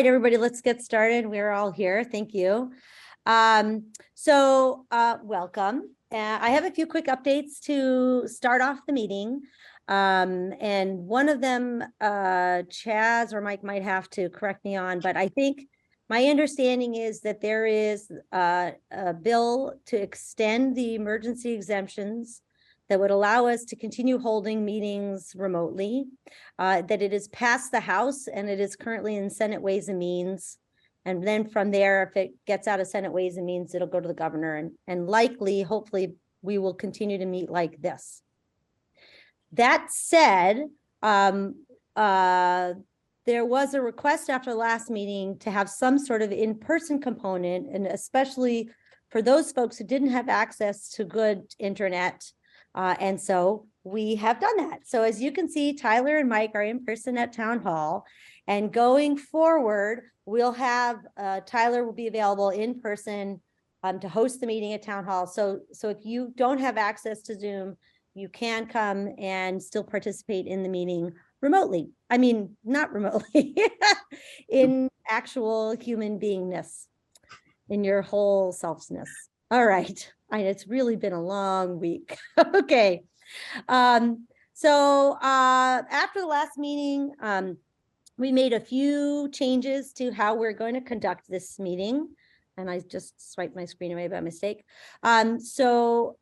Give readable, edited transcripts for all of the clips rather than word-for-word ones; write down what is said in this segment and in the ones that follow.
right, everybody, let's get started. We're all here. Thank you. Welcome. I have a few quick updates to start off the meeting. And one of them, Chaz or Mike might have to correct me on, but I think my understanding is that there is a bill to extend the emergency exemptions that would allow us to continue holding meetings remotely, that it is passed the House and it is currently in Senate Ways and Means. And then from there, if it gets out of Senate Ways and Means, it'll go to the governor and likely, hopefully, we will continue to meet like this. That said, there was a request after the last meeting to have some sort of in-person component, and especially for those folks who didn't have access to good internet. And so we have done that. So as you can see, Tyler and Mike are in person at Town Hall, and going forward, we'll have Tyler will be available in person to host the meeting at Town Hall. So if you don't have access to Zoom, you can come and still participate in the meeting remotely. I mean, not remotely, in actual human beingness, in your whole selfness. All right. It's really been a long week. Okay. So after the last meeting, we made a few changes to how we're going to conduct this meeting. And I just swiped my screen away by mistake. So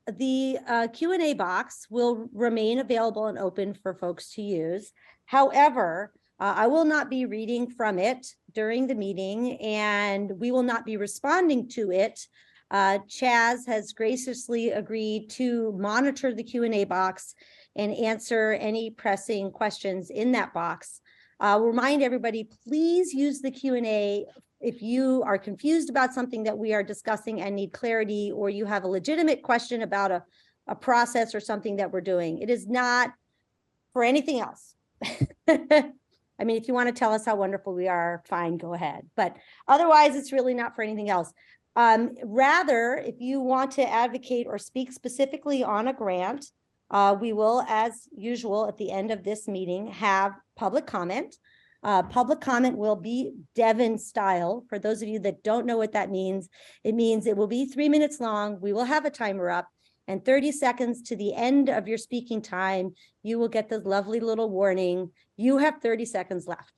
the Q&A box will remain available and open for folks to use. However, I will not be reading from it during the meeting, and we will not be responding to it. Chaz has graciously agreed to monitor the Q&A box and answer any pressing questions in that box. Remind everybody, please use the Q&A if you are confused about something that we are discussing and need clarity, or you have a legitimate question about a process or something that we're doing. It is not for anything else. I mean, if you want to tell us how wonderful we are, fine, go ahead. But otherwise, it's really not for anything else. Rather, if you want to advocate or speak specifically on a grant, we will, as usual, at the end of this meeting, have public comment. Public comment will be Devon style. For those of you that don't know what that means, it means it will be 3 minutes long. We will have a timer up, and 30 seconds to the end of your speaking time, you will get this lovely little warning. You have 30 seconds left.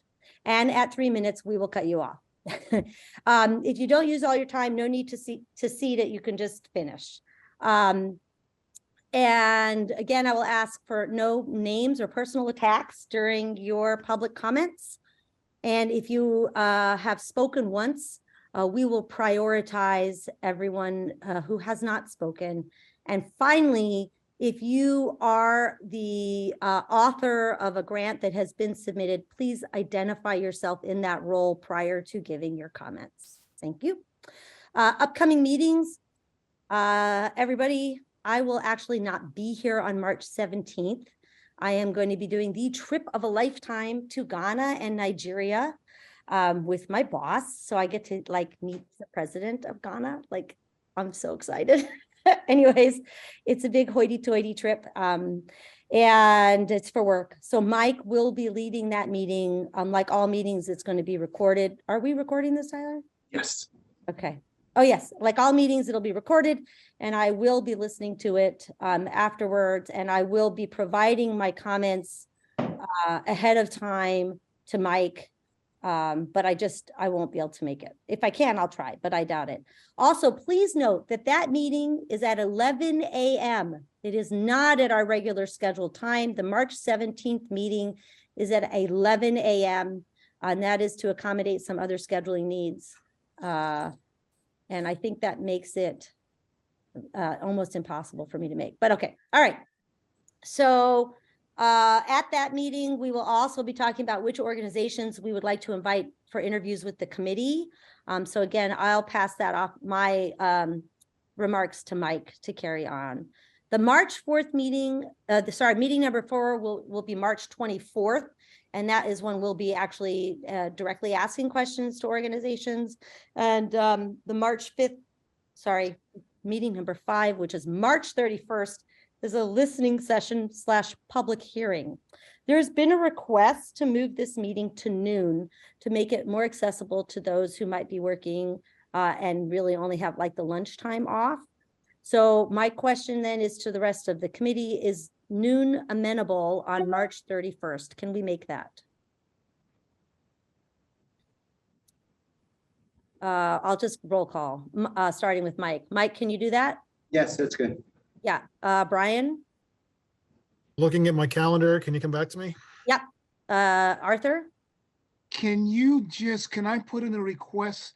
And at 3 minutes, we will cut you off. If you don't use all your time, no need to cede it. You can just finish. And again, I will ask for no names or personal attacks during your public comments. And if you have spoken once, we will prioritize everyone who has not spoken. And finally, if you are the author of a grant that has been submitted, please identify yourself in that role prior to giving your comments. Thank you. Upcoming meetings, everybody, I will actually not be here on March 17th. I am going to be doing the trip of a lifetime to Ghana and Nigeria with my boss. So I get to meet the president of Ghana. I'm so excited. Anyways, it's a big hoity-toity trip, and it's for work. So Mike will be leading that meeting. Like all meetings, it's going to be recorded. Are we recording this, Tyler? Yes. Okay. Oh, yes. Like all meetings, it'll be recorded, and I will be listening to it afterwards, and I will be providing my comments ahead of time to Mike. But I won't be able to make it. If I can, I'll try, but I doubt it. Also, please note that meeting is at 11 a.m. It is not at our regular scheduled time. The March 17th meeting is at 11 a.m. And that is to accommodate some other scheduling needs. And I think that makes it almost impossible for me to make, but okay. All right. So at that meeting, we will also be talking about which organizations we would like to invite for interviews with the committee. So again, I'll pass that off my remarks to Mike to carry on. The March 4th meeting, meeting number 4 will be March 24th. And that is when we'll be actually directly asking questions to organizations. And the March 5th, meeting number 5, which is March 31st, is a listening session / public hearing. There's been a request to move this meeting to noon to make it more accessible to those who might be working and really only have like the lunchtime off. So my question then is to the rest of the committee, is noon amenable on March 31st? Can we make that? I'll just roll call, starting with Mike. Mike, can you do that? Yes, that's good. Yeah. Brian? Looking at my calendar, can you come back to me? Yep. Arthur? Can I put in a request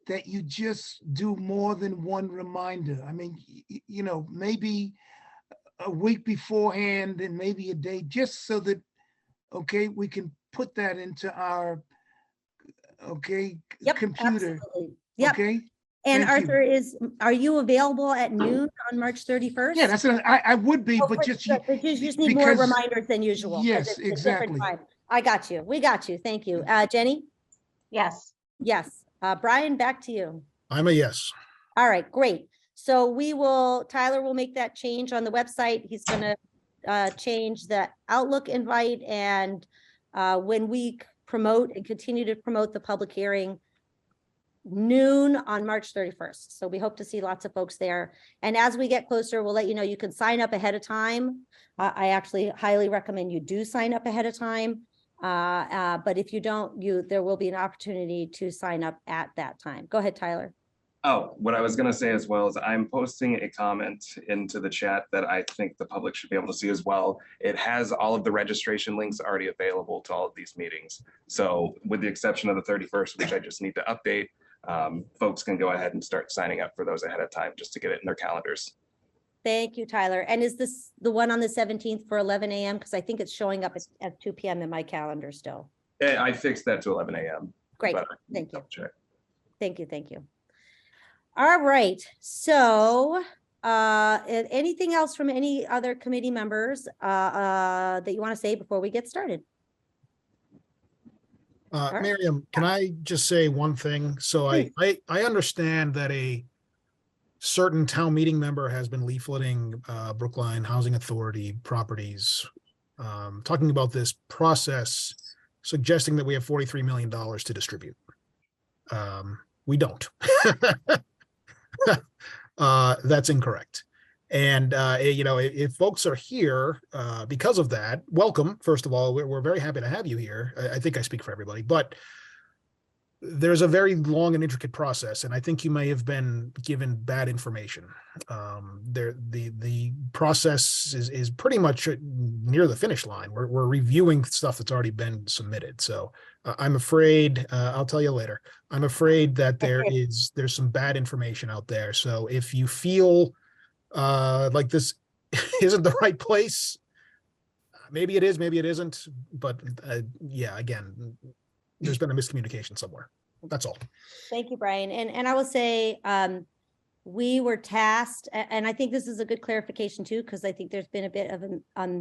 that you just do more than one reminder? I mean, you know, maybe a week beforehand and maybe a day, just so that, okay, we can put that into our, Yep, computer. absolutely. Yep. Okay. And Thank you. Arthur, are you available at noon on March 31st? Yeah, that's I would be, but just you just need more because- reminders than usual. 'cause Yes, it's a different exactly. time. I got you. We got you. Thank you. Jenny? Yes. Yes. Brian, back to you. I'm a yes. All right, great. So Tyler will make that change on the website. He's going to change the Outlook invite, and when we promote and continue to promote the public hearing, noon on March 31st. So we hope to see lots of folks there. And as we get closer, we'll let you know you can sign up ahead of time. I actually highly recommend you do sign up ahead of time. But if you don't, there will be an opportunity to sign up at that time. Go ahead, Tyler. Oh, what I was going to say as well is I'm posting a comment into the chat that I think the public should be able to see as well. It has all of the registration links already available to all of these meetings. So with the exception of the 31st, which I just need to update, folks can go ahead and start signing up for those ahead of time just to get it in their calendars. Thank you, Tyler. And is this the one on the 17th for 11 a.m.? Because I think it's showing up at 2 p.m. in my calendar still. I fixed that to 11 a.m. Great. but Thank you. check. Thank you. Thank you. All right. So anything else from any other committee members that you want to say before we get started? right. Miriam, can I just say one thing? So I understand that a certain town meeting member has been leafleting Brookline Housing Authority properties, talking about this process, suggesting that we have $43 million to distribute. We don't. That's incorrect. And, you know, if folks are here because of that, welcome. First of all, we're very happy to have you here. I think I speak for everybody, but there's a very long and intricate process, and I think you may have been given bad information. The process is pretty much near the finish line. We're reviewing stuff that's already been submitted. So I'm afraid, I'll tell you later, I'm afraid that there's some bad information out there. So if you feel like this isn't the right place, maybe it is, maybe it isn't, but yeah, again, there's been a miscommunication somewhere. That's all. Thank you, Brian. And I will say, we were tasked, and I think this is a good clarification too, because I think there's been a bit of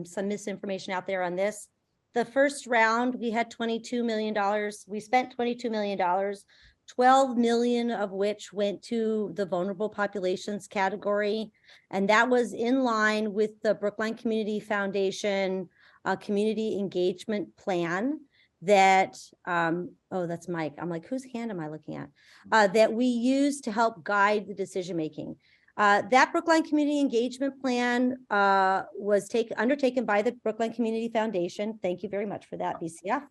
some misinformation out there on this. The first round, we had $22 million. We spent $22 million, 12 million of which went to the vulnerable populations category. And that was in line with the Brookline Community Foundation community engagement plan that, oh, that's Mike. I'm like, whose hand am I looking at? That we use to help guide the decision-making. That Brookline Community Engagement Plan was undertaken by the Brookline Community Foundation. Thank you very much for that, BCF.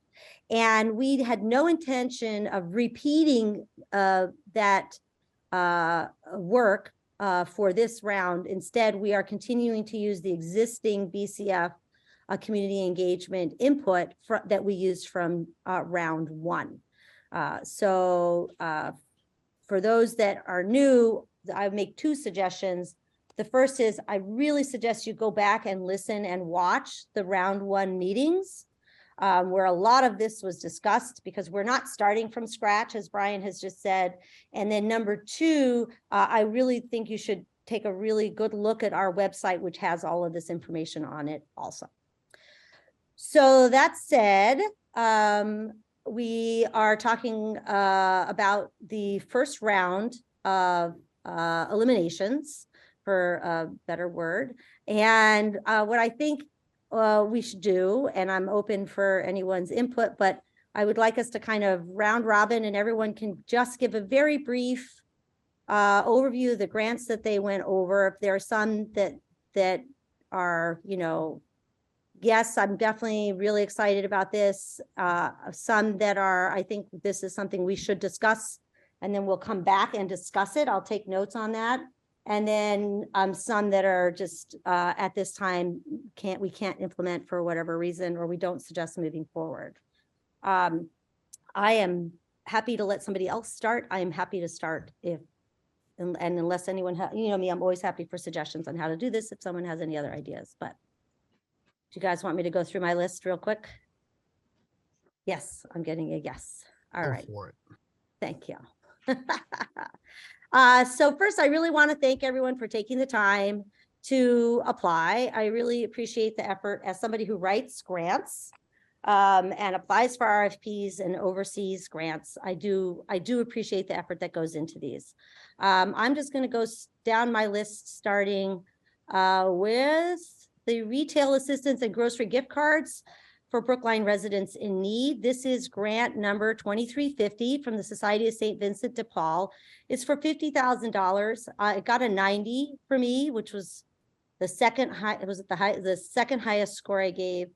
And we had no intention of repeating that work for this round. Instead, we are continuing to use the existing BCF community engagement input that we used from round one. So for those that are new, I make two suggestions. The first is I really suggest you go back and listen and watch the round one meetings where a lot of this was discussed, because we're not starting from scratch, as Brian has just said. And then number two, I really think you should take a really good look at our website, which has all of this information on it also. So that said, we are talking about the first round of eliminations for a better word. And what I think we should do, and I'm open for anyone's input, but I would like us to kind of round robin and everyone can just give a very brief overview of the grants that they went over. If there are some that are, you know, yes, I'm definitely really excited about this. Some that are, I think this is something we should discuss, and then we'll come back and discuss it. I'll take notes on that. And then some that are just at this time we can't implement for whatever reason, or we don't suggest moving forward. I am happy to let somebody else start. I am happy to start and unless anyone, you know me, I'm always happy for suggestions on how to do this if someone has any other ideas, but do you guys want me to go through my list real quick? Yes, I'm getting a yes. All Go right. for it. Thank you. So first, I really want to thank everyone for taking the time to apply. I really appreciate the effort as somebody who writes grants and applies for RFPs and oversees grants. I do appreciate the effort that goes into these. I'm just going to go down my list starting with the retail assistance and grocery gift cards for Brookline residents in need. This is grant number 2350 from the Society of St. Vincent de Paul. It's for $50,000. It got a 90 for me, which was the second high. It was at the second highest score I gave.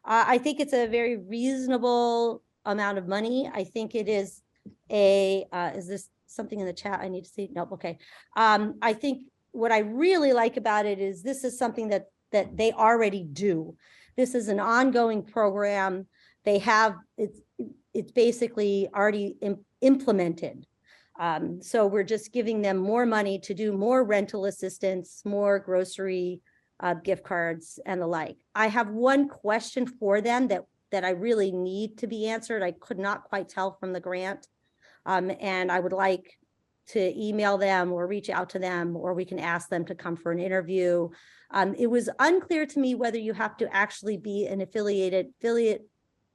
I think it's a very reasonable amount of money. I think it is is this something in the chat I need to see? Nope. Okay. I think what I really like about it is this is something that they already do. This is an ongoing program. They have, it's basically already implemented. So we're just giving them more money to do more rental assistance, more grocery gift cards and the like. I have one question for them that I really need to be answered. I could not quite tell from the grant. And I would like to email them or reach out to them, or we can ask them to come for an interview. It was unclear to me whether you have to actually be an affiliate,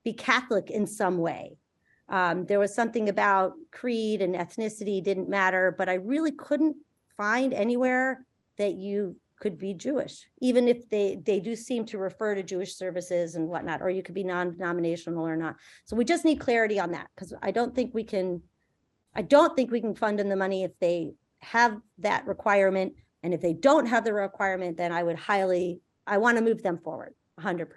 be Catholic in some way. There was something about creed and ethnicity didn't matter, but I really couldn't find anywhere that you could be Jewish, even if they do seem to refer to Jewish services and whatnot, or you could be non-denominational or not. So we just need clarity on that, because I don't think we can fund them the money if they have that requirement. And if they don't have the requirement, then I want to move them forward 100%.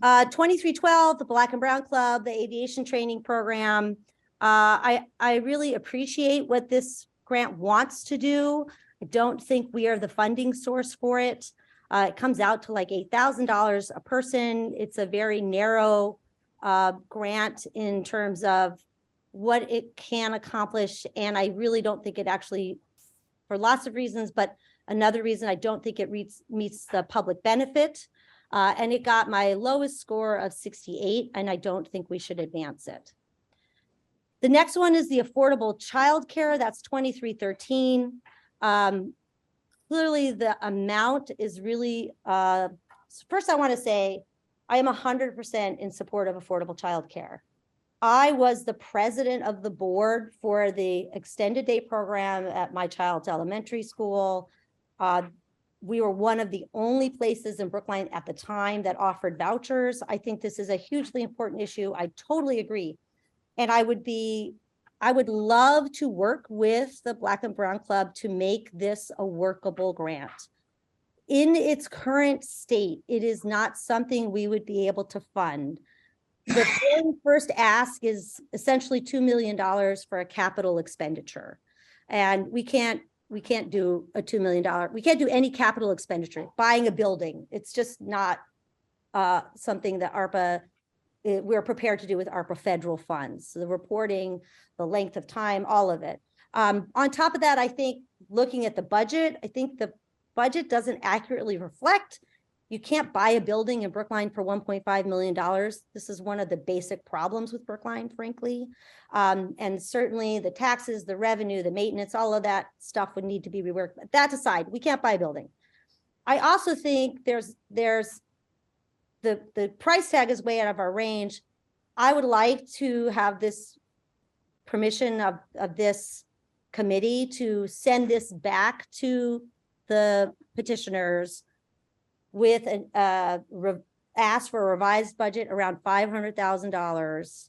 2312, the Black and Brown Club, the aviation training program. I really appreciate what this grant wants to do. I don't think we are the funding source for it. It comes out to like $8,000 a person. It's a very narrow grant in terms of what it can accomplish. And I really don't think it actually, for lots of reasons, but another reason I don't think it meets the public benefit. And it got my lowest score of 68, and I don't think we should advance it. The next one is the affordable childcare. That's 2313. Clearly the amount is really, first I want to say, I am 100% in support of affordable childcare. I was the president of the board for the extended day program at my child's elementary school. We were one of the only places in Brookline at the time that offered vouchers. I think this is a hugely important issue. I totally agree. And I would love to work with the Black and Brown Club to make this a workable grant. In its current state, it is not something we would be able to fund. The very first ask is essentially $2 million for a capital expenditure. And we can't do a $2 million. We can't do any capital expenditure, buying a building. It's just not something that we're prepared to do with ARPA federal funds. So the reporting, the length of time, all of it. On top of that, I think looking at the budget, I think the budget doesn't accurately reflect. You can't buy a building in Brookline for $1.5 million. This is one of the basic problems with Brookline, frankly. And certainly the taxes, the revenue, the maintenance, all of that stuff would need to be reworked. But that aside, we can't buy a building. I also think there's the price tag is way out of our range. I would like to have this permission of this committee to send this back to the petitioners with an, ask for a revised budget around $500,000.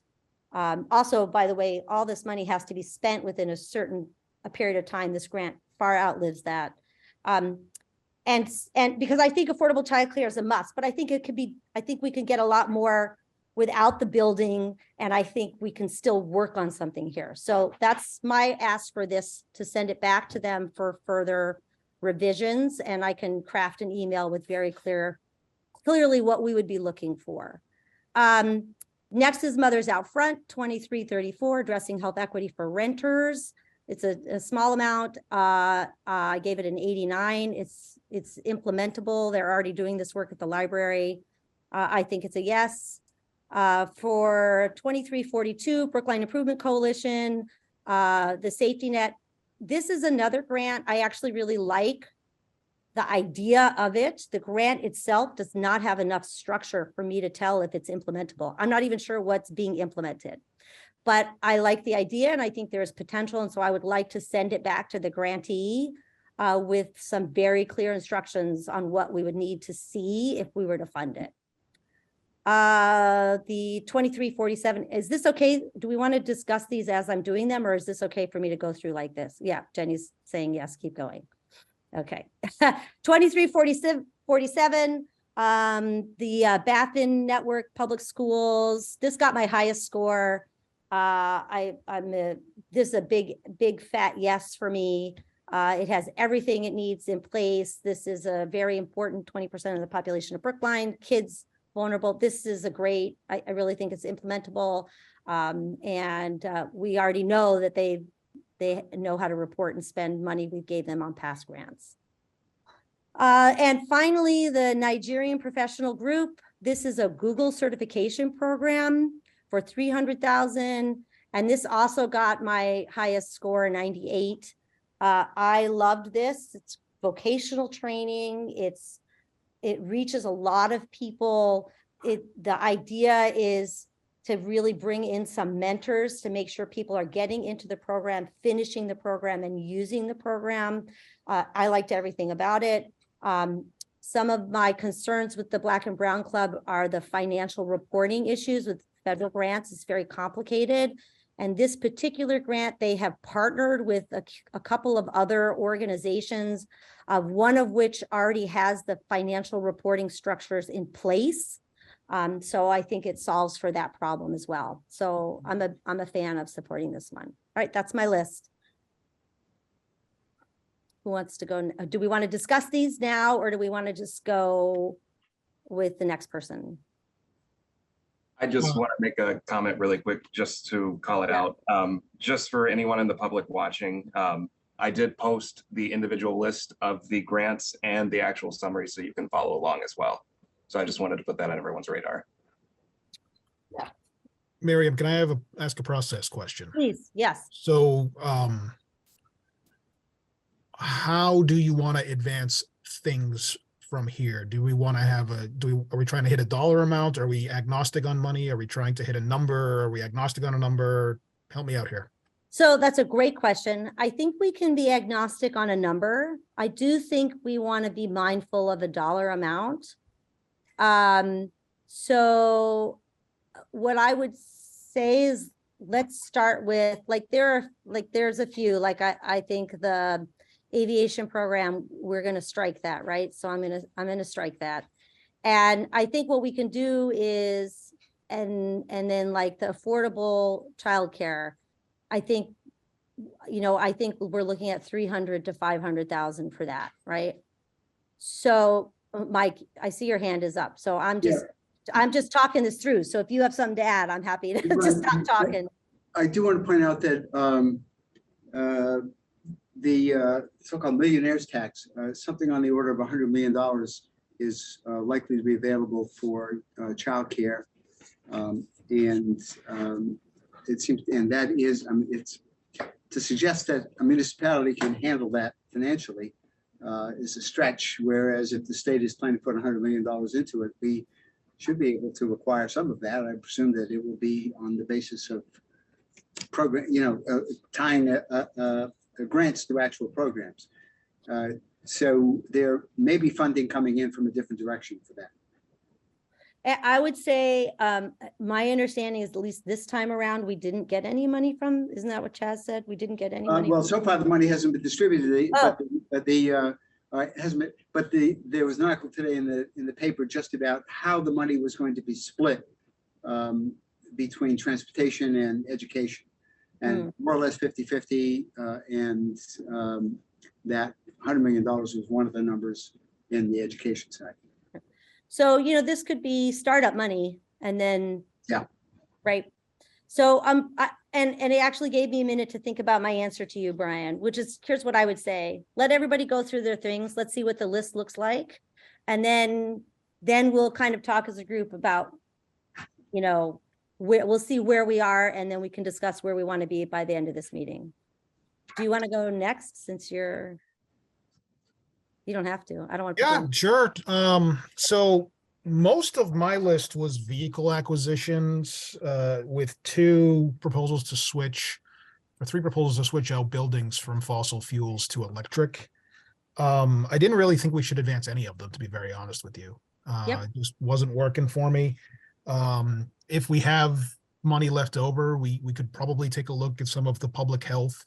Also, by the way, all this money has to be spent within a period of time. This grant far outlives that. And because I think affordable childcare is a must, but I think we can get a lot more without the building. And I think we can still work on something here. So that's my ask for this, to send it back to them for further revisions. And I can craft an email with very clearly what we would be looking for. Next is Mothers Out Front, 2334, addressing health equity for renters. It's a small amount. I gave it an 89. It's implementable. They're already doing this work at the library. I think it's a yes. For 2342, Brookline Improvement Coalition, the safety net. This is another grant I actually really like. The idea of it, the grant itself does not have enough structure for me to tell if it's implementable. I'm not even sure what's being implemented, but I like the idea and I think there's potential. And so I would like to send it back to the grantee with some very clear instructions on what we would need to see if we were to fund it. The 2347, is this okay? Do we want to discuss these as I'm doing them, or is this okay for me to go through like this? Yeah, Jenny's saying yes, keep going. Okay. 2347, the Baffin Network Public Schools. This got my highest score. This is a big fat yes for me. It has everything it needs in place. This is a very important 20% of the population of Brookline, kids vulnerable. This is a great, I really think it's implementable. And we already know that they know how to report and spend money we gave them on past grants. And finally, the Nigerian Professional Group. This is a Google certification program for $300,000. And this also got my highest score, 98. I loved this. It's vocational training. It reaches a lot of people. The idea is to really bring in some mentors to make sure people are getting into the program, finishing the program, and using the program. I liked everything about it. Some of my concerns with the Black and Brown Club are the financial reporting issues with federal grants. It's very complicated. And this particular grant, they have partnered with a couple of other organizations, one of which already has the financial reporting structures in place. So I think it solves for that problem as well. So I'm a fan of supporting this one. All right, that's my list. Who wants to go? Do we want to discuss these now, or do we want to just go with the next person? I just want to make a comment really quick, just to call it out. Just for anyone in the public watching, I did post the individual list of the grants and the actual summary, so you can follow along as well. So I just wanted to put that on everyone's radar. Yeah. Miriam, can I ask a process question? Please, yes. So how do you want to advance things from here? Do we want to have are we trying to hit a dollar amount? Are we agnostic on money? Are we trying to hit a number? Are we agnostic on a number? Help me out here. So that's a great question. I think we can be agnostic on a number. I do think we want to be mindful of a dollar amount. So what I would say is, let's start with, there's a few, I think the aviation program, we're going to strike that, right? So I'm going to strike that. And I think what we can do is, and then like the affordable childcare, I think we're looking at 300 to 500,000 for that, right? So Mike, I see your hand is up. So I'm just talking this through. So if you have something to add, I'm happy to just stop talking. I do want to point out that the so-called millionaire's tax, something on the order of $100 million is likely to be available for childcare, and it seems, and that is, it's to suggest that a municipality can handle that financially is a stretch. Whereas if the state is planning to put $100 million into it, we should be able to acquire some of that. I presume that it will be on the basis of program, tying grants to actual programs. So there may be funding coming in from a different direction for that. I would say, my understanding is at least this time around, we didn't get any money from, isn't that what Chaz said? We didn't get any money. Well, from- so far the money hasn't been distributed, Oh. there was an article today in the paper just about how the money was going to be split between transportation and education, and more or less 50-50, and that $100 million was one of the numbers in the education side. So, you know, this could be startup money and then. Yeah. Right. So, and it actually gave me a minute to think about my answer to you, Brian, which is, here's what I would say. Let everybody go through their things. Let's see what the list looks like. And then we'll kind of talk as a group about, you know, we'll see where we are, and then we can discuss where we want to be by the end of this meeting. Do you want to go next, since you don't have to. I don't want to. Yeah, sure. So most of my list was vehicle acquisitions, with three proposals to switch out buildings from fossil fuels to electric. I didn't really think we should advance any of them, to be very honest with you. Yep. It just wasn't working for me. If we have money left over, we could probably take a look at some of the public health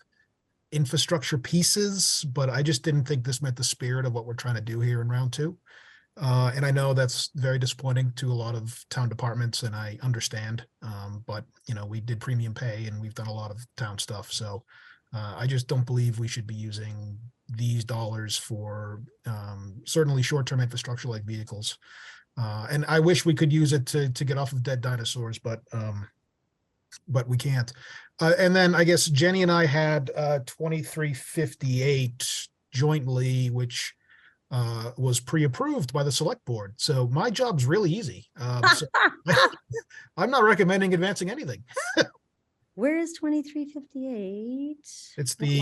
infrastructure pieces, but I just didn't think this met the spirit of what we're trying to do here in round two. And I know that's very disappointing to a lot of town departments, and I understand. But you know, we did premium pay and we've done a lot of town stuff. So I just don't believe we should be using these dollars for certainly short-term infrastructure like vehicles. And I wish we could use it to get off of dead dinosaurs, but we can't. And then I guess Jenny and I had 2358 jointly, which was pre-approved by the select board. So my job's really easy. So I'm not recommending advancing anything. Where is 2358? It's the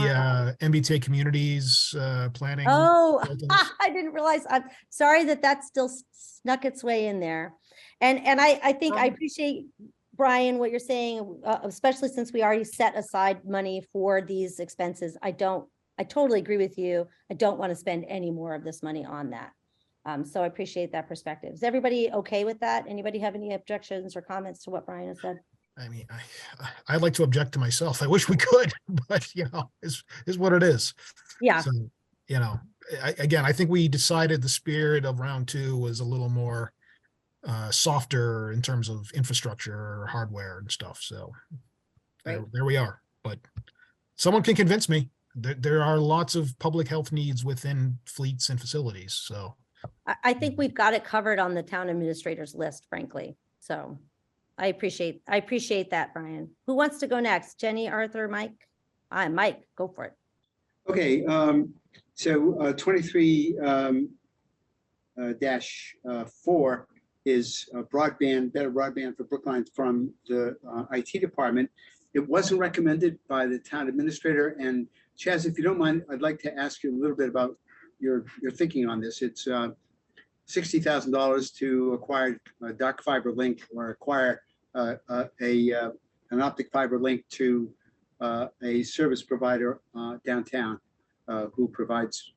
MBTA communities planning. Oh, buildings. I didn't realize. I'm sorry that still snuck its way in there. And I think I appreciate, Brian, what you're saying, especially since we already set aside money for these expenses. I totally agree with you. I don't want to spend any more of this money on that. So I appreciate that perspective. Is everybody okay with that? Anybody have any objections or comments to what Brian has said? I mean, I'd like to object to myself. I wish we could, but you know, is what it is. Yeah. So, you know, I think we decided the spirit of round two was a little more softer in terms of infrastructure, hardware and stuff. So there we are. But someone can convince me. There are lots of public health needs within fleets and facilities. So I think we've got it covered on the town administrator's list, frankly. So I appreciate that, Brian. Who wants to go next? Jenny, Arthur, Mike? Mike, go for it. Okay, so 23 dash 4 is broadband, better broadband for Brookline from the IT department. It wasn't recommended by the town administrator. And Chaz, if you don't mind, I'd like to ask you a little bit about your thinking on this. It's $60,000 to acquire a dark fiber link or acquire an optic fiber link to a service provider downtown who provides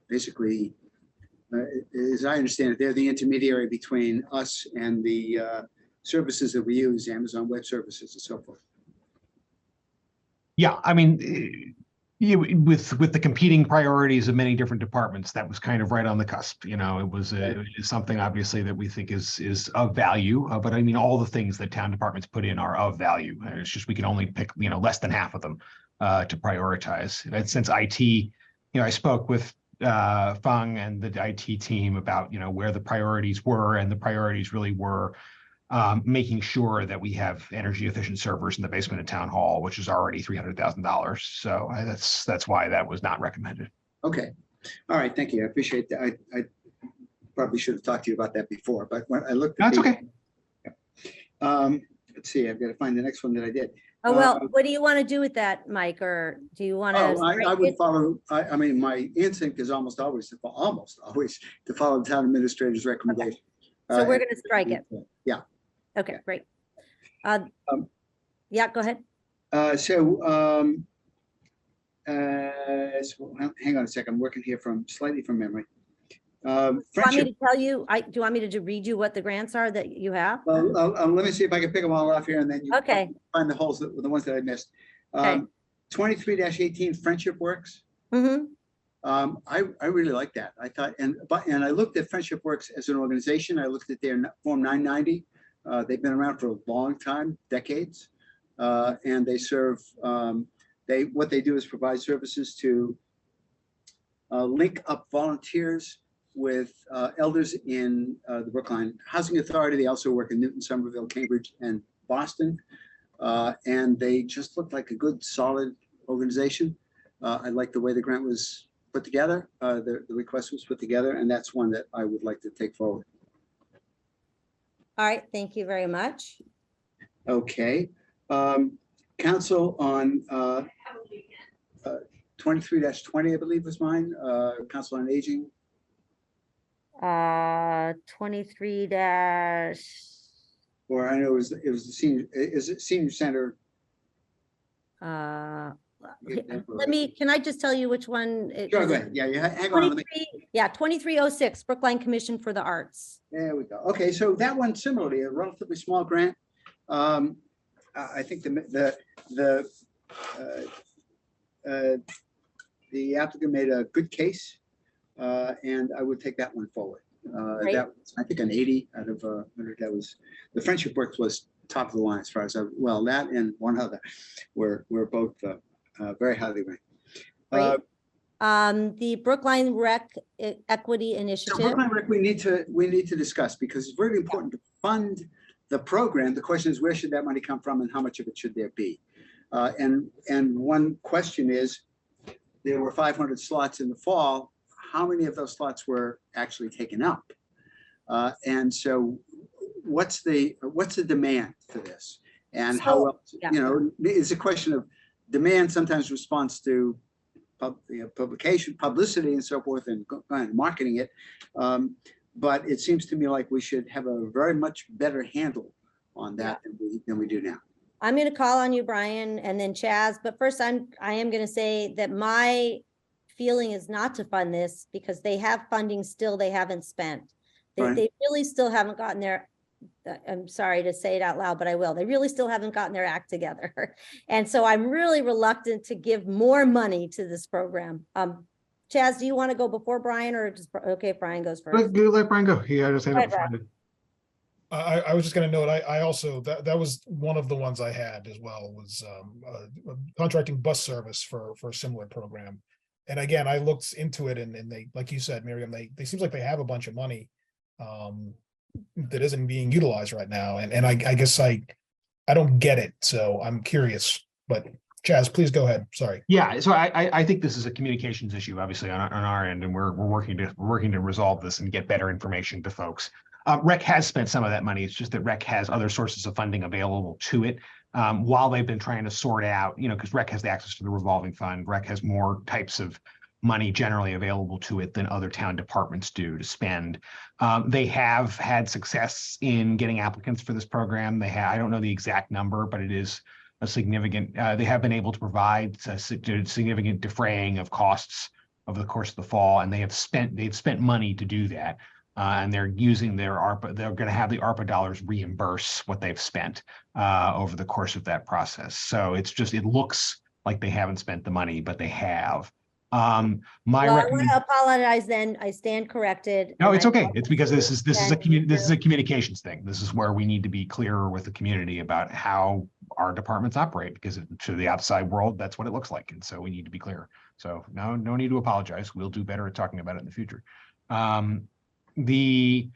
basically, as I understand it, they're the intermediary between us and the services that we use, Amazon Web Services and so forth. Yeah, I mean, with the competing priorities of many different departments, that was kind of right on the cusp. You know, it is something obviously that we think is of value. But I mean, all the things that town departments put in are of value. It's just we can only pick, you know, less than half of them to prioritize. And since IT, you know, I spoke with Fung and the IT team about, you know, where the priorities were, and the priorities really were making sure that we have energy efficient servers in the basement of town hall, which is already $300,000. So that's why that was not recommended. Okay. All right. Thank you. I appreciate that. I probably should have talked to you about that before, but when I looked at That's okay. Let's see, I've got to find the next one that I did. Oh, well, what do you want to do with that, Mike? Or do you want to? I would follow, I mean, my instinct is almost always to follow the town administrator's recommendation. Okay. So we're going to strike it. Yeah. Okay, great. Yeah, go ahead. Hang on a second. I'm working here slightly from memory. Want me Friendship. to tell you, do you want me to read you what the grants are that you have? Well, let me see if I can pick them all off here, and then you Okay. find the holes, the ones that I missed. Okay. 23-18 Friendship Works. Mm-hmm. I really like that. I thought, and I looked at Friendship Works as an organization. I looked at their Form 990. They've been around for a long time, decades, and they serve. What they do is provide services to link up volunteers with elders in the Brookline Housing Authority. They also work in Newton, Somerville, Cambridge, and Boston, and they just looked like a good, solid organization. I like the way the grant was put together, the request was put together, and that's one that I would like to take forward. All right, thank you very much. Okay. Council on 23-20, I believe was mine. Council on Aging. 23 dash. Or I know it was the senior, is it senior center? Can I just tell you which one? Sure, go ahead. Yeah, hang on. 2306 Brookline Commission for the Arts. There we go. Okay, so that one similarly, a relatively small grant. I think the applicant made a good case, and I would take that one forward. Great. That was, I think, an 80 out of 100. That was the Friendship Works was top of the line as far as that and one other were both very highly ranked. Great. The Brookline Rec Equity So Initiative. Brookline Rec, we need to discuss because it's really important to fund the program. The question is, where should that money come from and how much of it should there be? And one question is, there were 500 slots in the fall. How many of those slots were actually taken up? And so what's the demand for this? And how else, it's a question of demand sometimes responds to publication, publicity and so forth, and marketing it. But it seems to me like we should have a very much better handle on that than we do now. I'm going to call on you, Brian, and then Chaz. But first, I am going to say that my feeling is not to fund this because they have funding still they haven't spent. They really still haven't gotten their, I'm sorry to say it out loud, but I will. They really still haven't gotten their act together. And so I'm really reluctant to give more money to this program. Chaz, do you want to go before Brian or just, okay, if Brian goes first? Let Brian go. Yeah, I just had I was just going to note, I also, that was one of the ones I had as well, was contracting bus service for a similar program. And again, I looked into it and they, like you said, Miriam, they seems like they have a bunch of money that isn't being utilized right now. And I guess I don't get it. So I'm curious, but Chaz, please go ahead. Sorry. Yeah, so I think this is a communications issue, obviously on our end, and we're working to resolve this and get better information to folks. REC has spent some of that money. It's just that REC has other sources of funding available to it while they've been trying to sort out, because REC has the access to the revolving fund. REC has more types of money generally available to it than other town departments do to spend. They have had success in getting applicants for this program. I don't know the exact number, but it is a significant, they have been able to provide a significant defraying of costs over the course of the fall, and they've spent money to do that. And they're using their ARPA, they're going to have the ARPA dollars reimburse what they've spent over the course of that process. So it looks like they haven't spent the money, but they have. I want to apologize then. I stand corrected. No, it's okay. It's because this is a communications thing. This is where we need to be clearer with the community about how our departments operate, because to the outside world, that's what it looks like. And so we need to be clear. So no need to apologize. We'll do better at talking about it in the future. My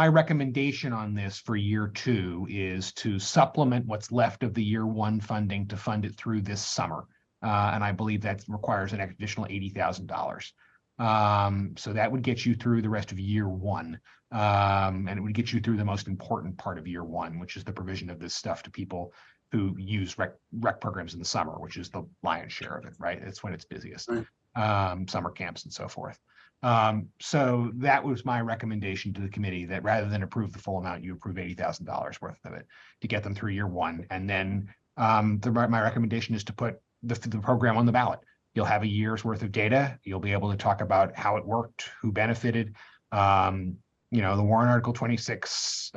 recommendation on this for year 2 is to supplement what's left of the year 1 funding to fund it through this summer. And I believe that requires an additional $80,000. So that would get you through the rest of year 1. And it would get you through the most important part of year 1, which is the provision of this stuff to people who use rec programs in the summer, which is the lion's share of it, right? It's when it's busiest, summer camps and so forth. So that was my recommendation to the committee, that rather than approve the full amount, you approve $80,000 worth of it to get them through year 1. And then my recommendation is to put the program on the ballot You'll have a year's worth of data. You'll be able to talk about how it worked, who benefited. You know, the Warrant Article 26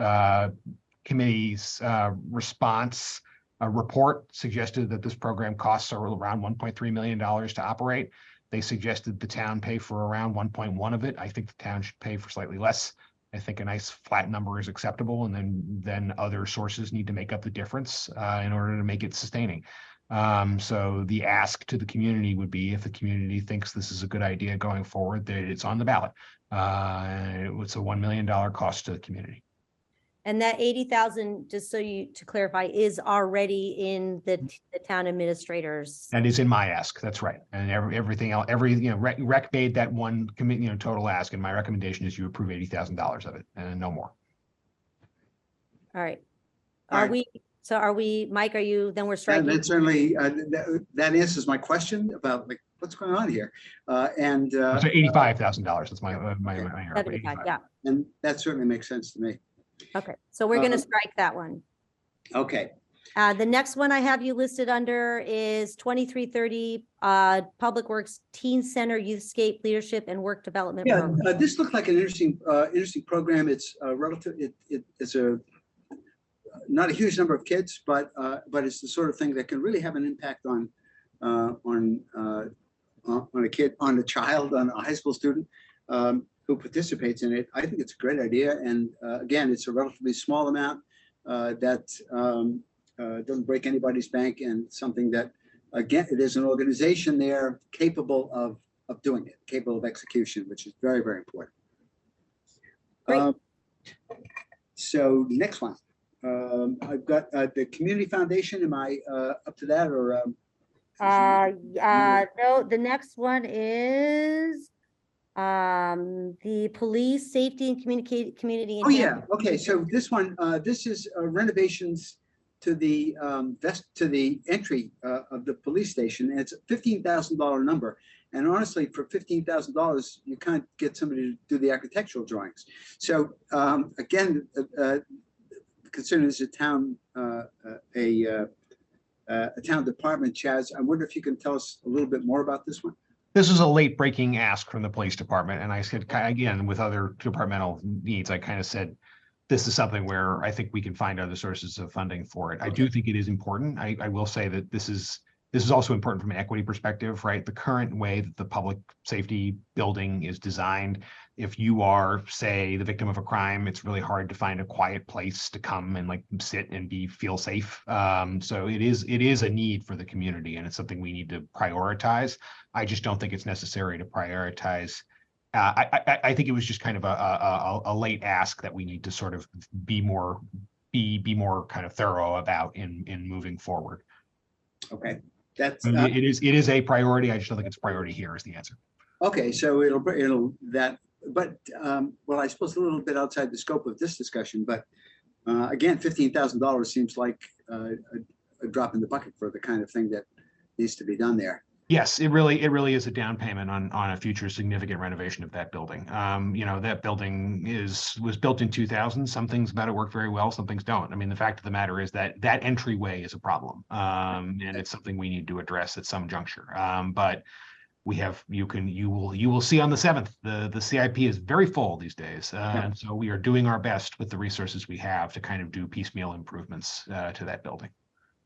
committee's response report suggested that this program costs are around $1.3 million to operate. They suggested the town pay for around 1.1 of it. I think the town should pay for slightly less. I think a nice flat number is acceptable, and then other sources need to make up the difference in order to make it sustaining. So the ask to the community would be, if the community thinks this is a good idea going forward, that it's on the ballot. It's a $1 million cost to the community. And that 80,000, just so to clarify, is already in the town administrators. That is in my ask. That's right. And everything else, rec made that one total ask, and my recommendation is you approve $80,000 of it and no more. All right. All right. Are we, Mike, then we're striking? That certainly, that answers my question about like, what's going on here? So $85,000. That's my error. 75, yeah. And that certainly makes sense to me. Okay, so we're gonna strike that one. Okay. The next one I have you listed under is 2330, Public Works Teen Center Youthscape Leadership and Work Development Yeah, Program. this looked like an interesting program. It's it's not a huge number of kids, but it's the sort of thing that can really have an impact on a child, on a high school student who participates in it. I think it's a great idea, and again, it's a relatively small amount that doesn't break anybody's bank, and something that, again, there's an organization there capable of doing it, capable of execution, which is very, very important. Great. So next one, I've got the Community Foundation. Am I up to that, or? No, the next one is the Police Safety and Community. Oh, yeah. Okay. So this one, this is renovations to the entry of the police station. And it's a $15,000 number. And honestly, for $15,000, you can't get somebody to do the architectural drawings. So again, considering it's a town department, Chaz, I wonder if you can tell us a little bit more about this one. This is a late breaking ask from the police department. And I said, again, with other departmental needs, I kind of said, this is something where I think we can find other sources of funding for it. I do think it is important. I will say that this is also important from an equity perspective, right? The current way that the public safety building is designed, if you are, say, the victim of a crime, it's really hard to find a quiet place to come and like sit and feel safe. So it is a need for the community, and it's something we need to prioritize. I just don't think it's necessary to prioritize. I think it was just kind of a late ask that we need to sort of be more kind of thorough about in moving forward. Okay, that's it is a priority. I just don't think it's a priority here is the answer. Okay, so it'll that, but well, I suppose a little bit outside the scope of this discussion, but again, $15,000 seems like a drop in the bucket for the kind of thing that needs to be done there. Yes, it really is a down payment on a future significant renovation of that building. That building was built in 2000. Some things about it work very well, some things don't. I mean, the fact of the matter is that entryway is a problem, and it's something we need to address at some juncture. But we have you will see on the 7th the CIP is very full these days, and so we are doing our best with the resources we have to kind of do piecemeal improvements to that building.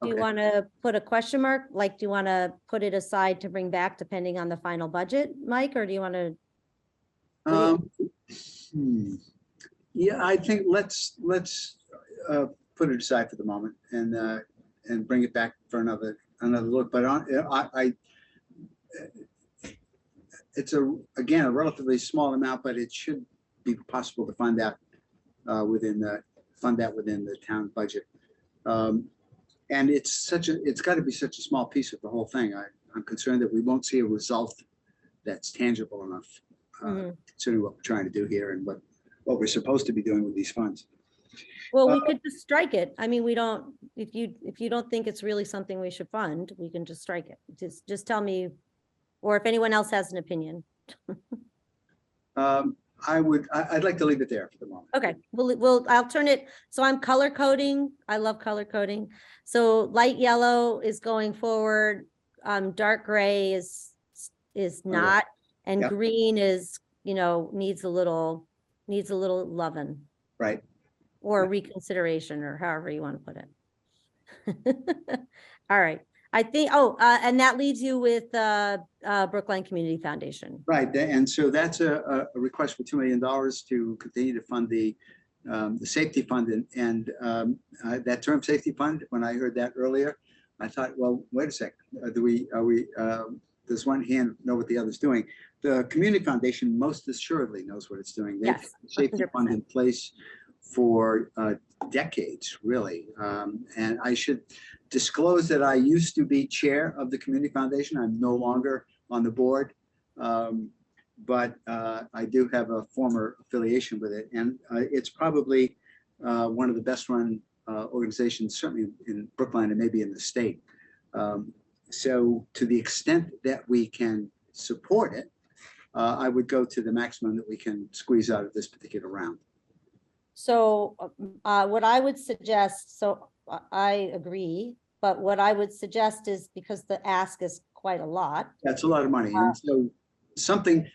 Do you want to put a question mark? Like, do you want to put it aside to bring back depending on the final budget, Mike, or do you want to? Yeah, I think let's put it aside for the moment and bring it back for another look. But it's again a relatively small amount, but it should be possible to fund that within the town budget. And it's got to be such a small piece of the whole thing. I'm concerned that we won't see a result that's tangible enough, considering what we're trying to do here and what we're supposed to be doing with these funds. Well, we could just strike it. I mean, we don't, if you don't think it's really something we should fund, we can just strike it. Just tell me, or if anyone else has an opinion. I'd like to leave it there for the moment. Okay, I'll turn it. So I'm color coding. I love color coding. So light yellow is going forward. Dark gray is is yeah. not, and Yeah. green is, needs a little loving Right. or reconsideration or however you want to put it. All right. I think, and that leaves you with Brookline Community Foundation. Right, and so that's a request for $2 million to continue to fund the safety fund, and that term safety fund, when I heard that earlier, I thought, well, wait a second, does one hand know what the other's doing? The Community Foundation most assuredly knows what it's doing. They've had Yes, a safety fund 100%. in place for decades, really, and I should disclose that I used to be chair of the Community Foundation. I'm no longer on the board. But I do have a former affiliation with it, and it's probably one of the best run organizations, certainly in Brookline and maybe in the state. So to the extent that we can support it, I would go to the maximum that we can squeeze out of this particular round. So what I would suggest, I agree, but what I would suggest is, because the ask is quite a lot. That's a lot of money, and so something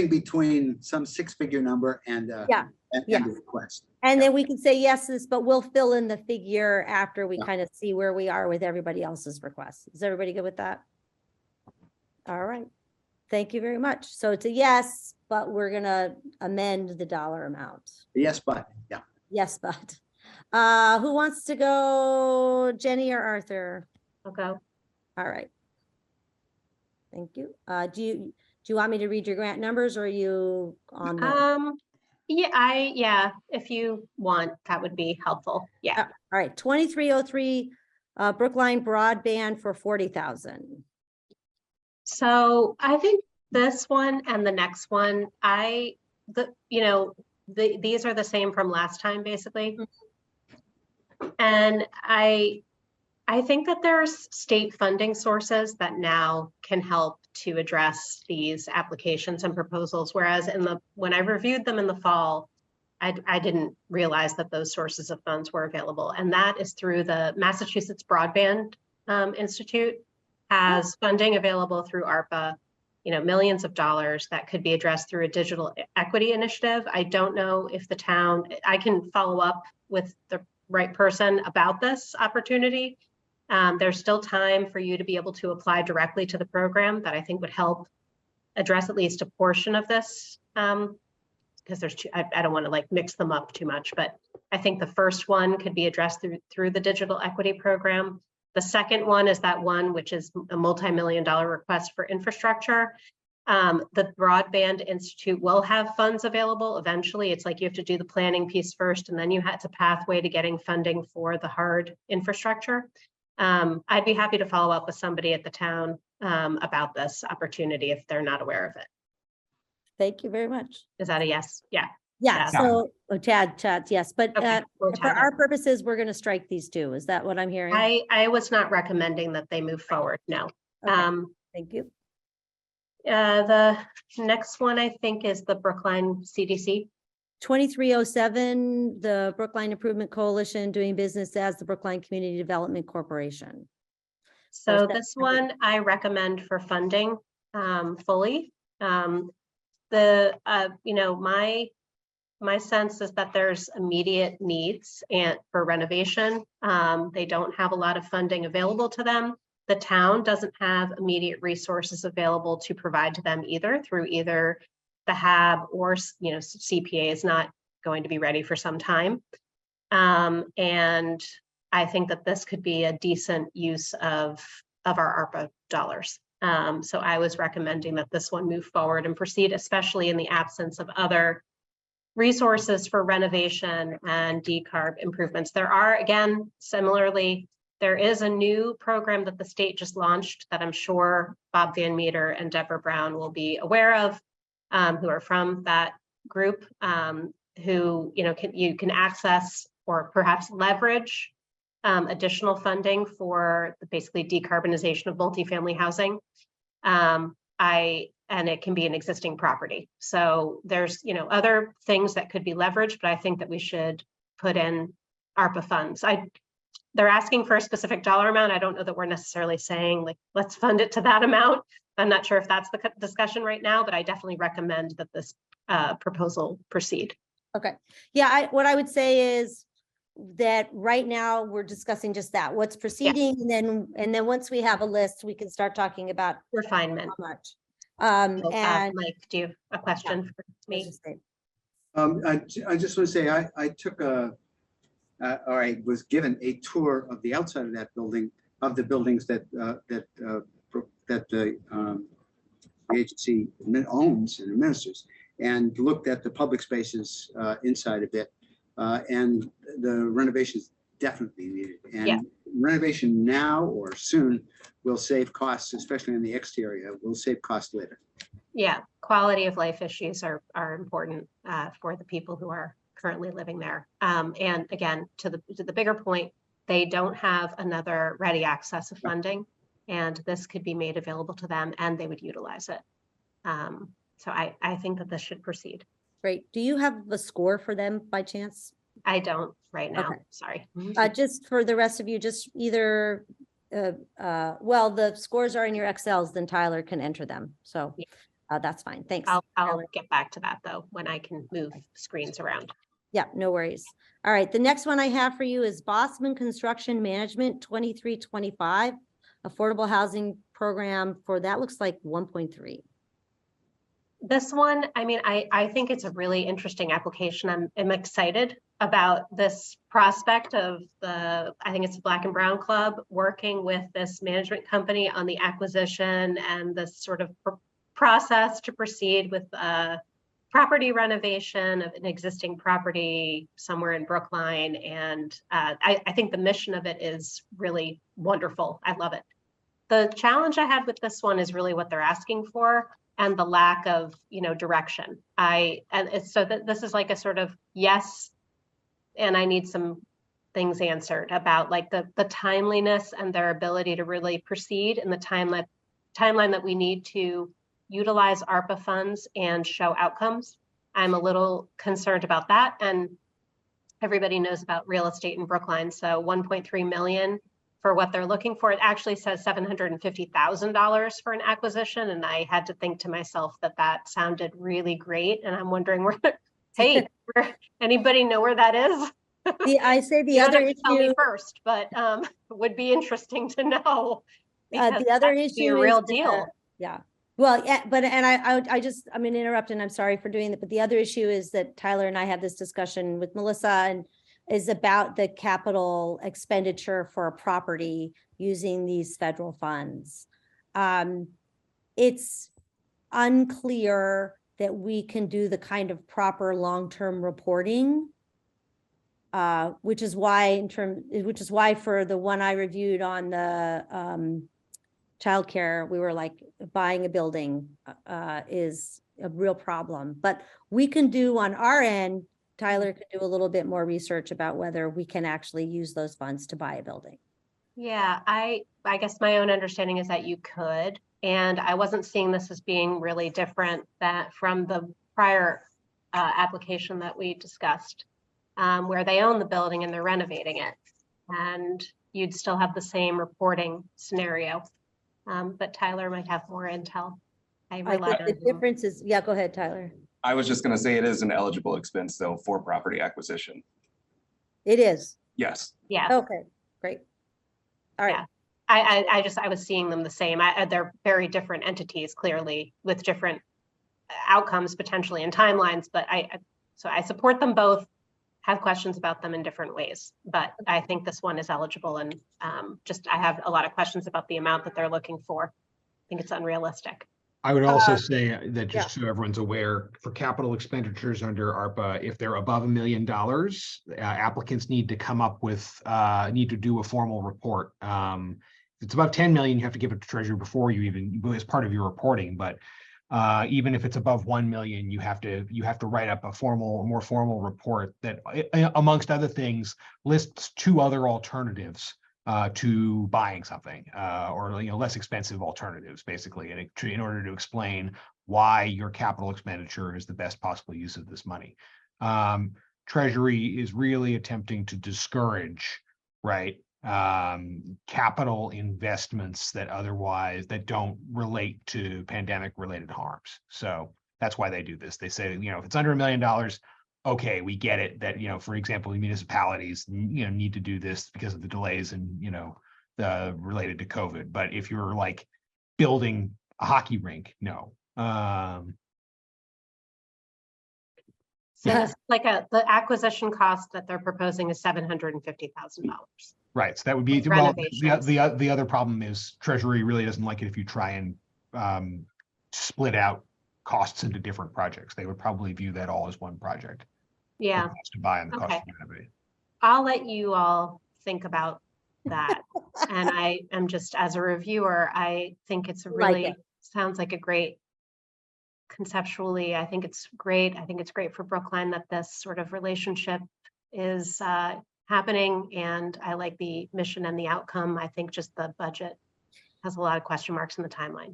between some six-figure number and Yeah, and yes. a request. And then we can say yes to this, but we'll fill in the figure after we Yeah. kind of see where we are with everybody else's requests. Is everybody good with that? All right. Thank you very much. So it's a yes, but we're gonna amend the dollar amount. Yes, but yeah. Yes, but who wants to go, Jenny or Arthur? I'll go. All right. Thank you. Do you want me to read your grant numbers, or are you on the? Yeah, if you want, that would be helpful. Yeah. All right, 2303 Brookline broadband for 40,000. So I think this one and the next one, these are the same from last time, basically. And I think that there's state funding sources that now can help to address these applications and proposals. Whereas when I reviewed them in the fall, I didn't realize that those sources of funds were available. And that is through the Massachusetts Broadband Institute has funding available through ARPA, millions of dollars that could be addressed through a digital equity initiative. I don't know if the town, I can follow up with the right person about this opportunity. There's still time for you to be able to apply directly to the program that I think would help address at least a portion of this. Because there's two, I don't want to mix them up too much, but I think the first one could be addressed through the digital equity program. The second one is that one which is a multi-million-dollar request for infrastructure. The Broadband Institute will have funds available eventually. It's like you have to do the planning piece first, and then you had to pathway to getting funding for the hard infrastructure. I'd be happy to follow up with somebody at the town about this opportunity if they're not aware of it. Thank you very much. Is that a yes? Yeah. Yeah, Chad. so Chad, yes, but Okay, we'll for Chad our it. purposes, we're going to strike these two. Is that what I'm hearing? I was not recommending that they move forward. No. Okay, thank you. The next one I think is the Brookline CDC. 2307, the Brookline Improvement Coalition doing business as the Brookline Community Development Corporation. So that this one I recommend for funding fully. My sense is that there's immediate needs and for renovation. They don't have a lot of funding available to them. The town doesn't have immediate resources available to provide to them either through either the HAB or CPA is not going to be ready for some time. And I think that this could be a decent use of our ARPA dollars. So I was recommending that this one move forward and proceed, especially in the absence of other resources for renovation and decarb improvements. There are, again, similarly, there is a new program that the state just launched that I'm sure Bob Van Meter and Deborah Brown will be aware of, who are from that group, who you can access or perhaps leverage additional funding for basically decarbonization of multifamily housing. And it can be an existing property. So there's other things that could be leveraged, but I think that we should put in ARPA funds. They're asking for a specific dollar amount. I don't know that we're necessarily saying let's fund it to that amount, I'm not sure if that's the discussion right now, but I definitely recommend that this proposal proceed. Okay, yeah, what I would say is that right now we're discussing just that, what's proceeding, and then once we have a list, we can start talking about Refinement. how much. And Mike, do you have a question for me? I just want to say, I took or I was given a tour of the outside of that building, of the buildings that the agency owns and administers, and looked at the public spaces inside of it, and the renovations definitely needed. And renovation now or soon will save costs, especially in the exterior. Will save costs later. Yeah, quality of life issues are important for the people who are currently living there. And again, to the bigger point, they don't have another ready access of funding, and this could be made available to them, and they would utilize it. So I think that this should proceed. Great. Do you have a score for them by chance? I don't right now. Okay. Sorry. Just for the rest of you, just either, well, the scores are in your Excels, then Tyler can enter them. So that's fine. Thanks. I'll get back to that though, when I can move screens around. Yeah, no worries. All right. The next one I have for you is Bosman Construction Management 2325, affordable housing program for, that looks like 1.3. This one, I mean, I think it's a really interesting application. I'm excited about this prospect of I think it's the Black and Brown Club working with this management company on the acquisition and this sort of process to proceed with property renovation of an existing property somewhere in Brookline. And I think the mission of it is really wonderful. I love it. The challenge I had with this one is really what they're asking for and the lack of, direction. This is like a sort of yes, and I need some things answered about like the timeliness and their ability to really proceed in the timeline that we need to utilize ARPA funds and show outcomes. I'm a little concerned about that. And everybody knows about real estate in Brookline. So 1.3 million for what they're looking for. It actually says $750,000 for an acquisition. And I had to think to myself that sounded really great. And I'm wondering hey, anybody know where that is? I say the you other don't have to tell me issue first, but would be interesting to know. The other issue be a real is deal. Yeah. Well, yeah, but I'm going to interrupt, and I'm sorry for doing that. But the other issue is that Tyler and I had this discussion with Melissa, and is about the capital expenditure for a property using these federal funds. It's unclear that we can do the kind of proper long-term reporting, which is why for the one I reviewed on the childcare, we were like, buying a building is a real problem. But we can do on our end, Tyler could do a little bit more research about whether we can actually use those funds to buy a building. Yeah, I guess my own understanding is that you could, and I wasn't seeing this as being really different from the prior application that we discussed, where they own the building and they're renovating it, and you'd still have the same reporting scenario. But Tyler might have more intel. I think the difference is, yeah, go ahead, Tyler. I was just going to say it is an eligible expense though for property acquisition. It is. Yes. Yeah. Okay, great. All right. Yeah. I was seeing them the same. They're very different entities, clearly, with different outcomes potentially and timelines, but so I support them both, have questions about them in different ways, but I think this one is eligible, and I have a lot of questions about the amount that they're looking for. I think it's unrealistic. I would also say that just so everyone's aware, for capital expenditures under ARPA, if they're above $1 million, applicants need to come up with, need to do a formal report. If it's above 10 million, you have to give it to Treasury before you even, as part of your reporting. But even if it's above 1 million, you have to write up a more formal report that, amongst other things, lists 2 other alternatives to buying something, or less expensive alternatives, basically, in order to explain why your capital expenditure is the best possible use of this money. Treasury is really attempting to discourage, right, capital investments that otherwise that don't relate to pandemic related harms. So that's why they do this. They say, if it's under $1 million, okay, we get it that, for example, municipalities, need to do this because of the delays and, the related to COVID. But if you're like building a hockey rink, no. So this, the acquisition cost that they're proposing is $750,000. Right. So that would be, well, the other problem is Treasury really doesn't like it if you try and split out costs into different projects. They would probably view that all as one project. Yeah. The cost to buy and the cost Okay. to renovate. I'll let you all think about that. And I am just, as a reviewer, I think it's really sounds like a great, conceptually, I think it's great. I think it's great for Brookline that this sort of relationship is happening, and I like the mission and the outcome. I think just the budget has a lot of question marks in the timeline.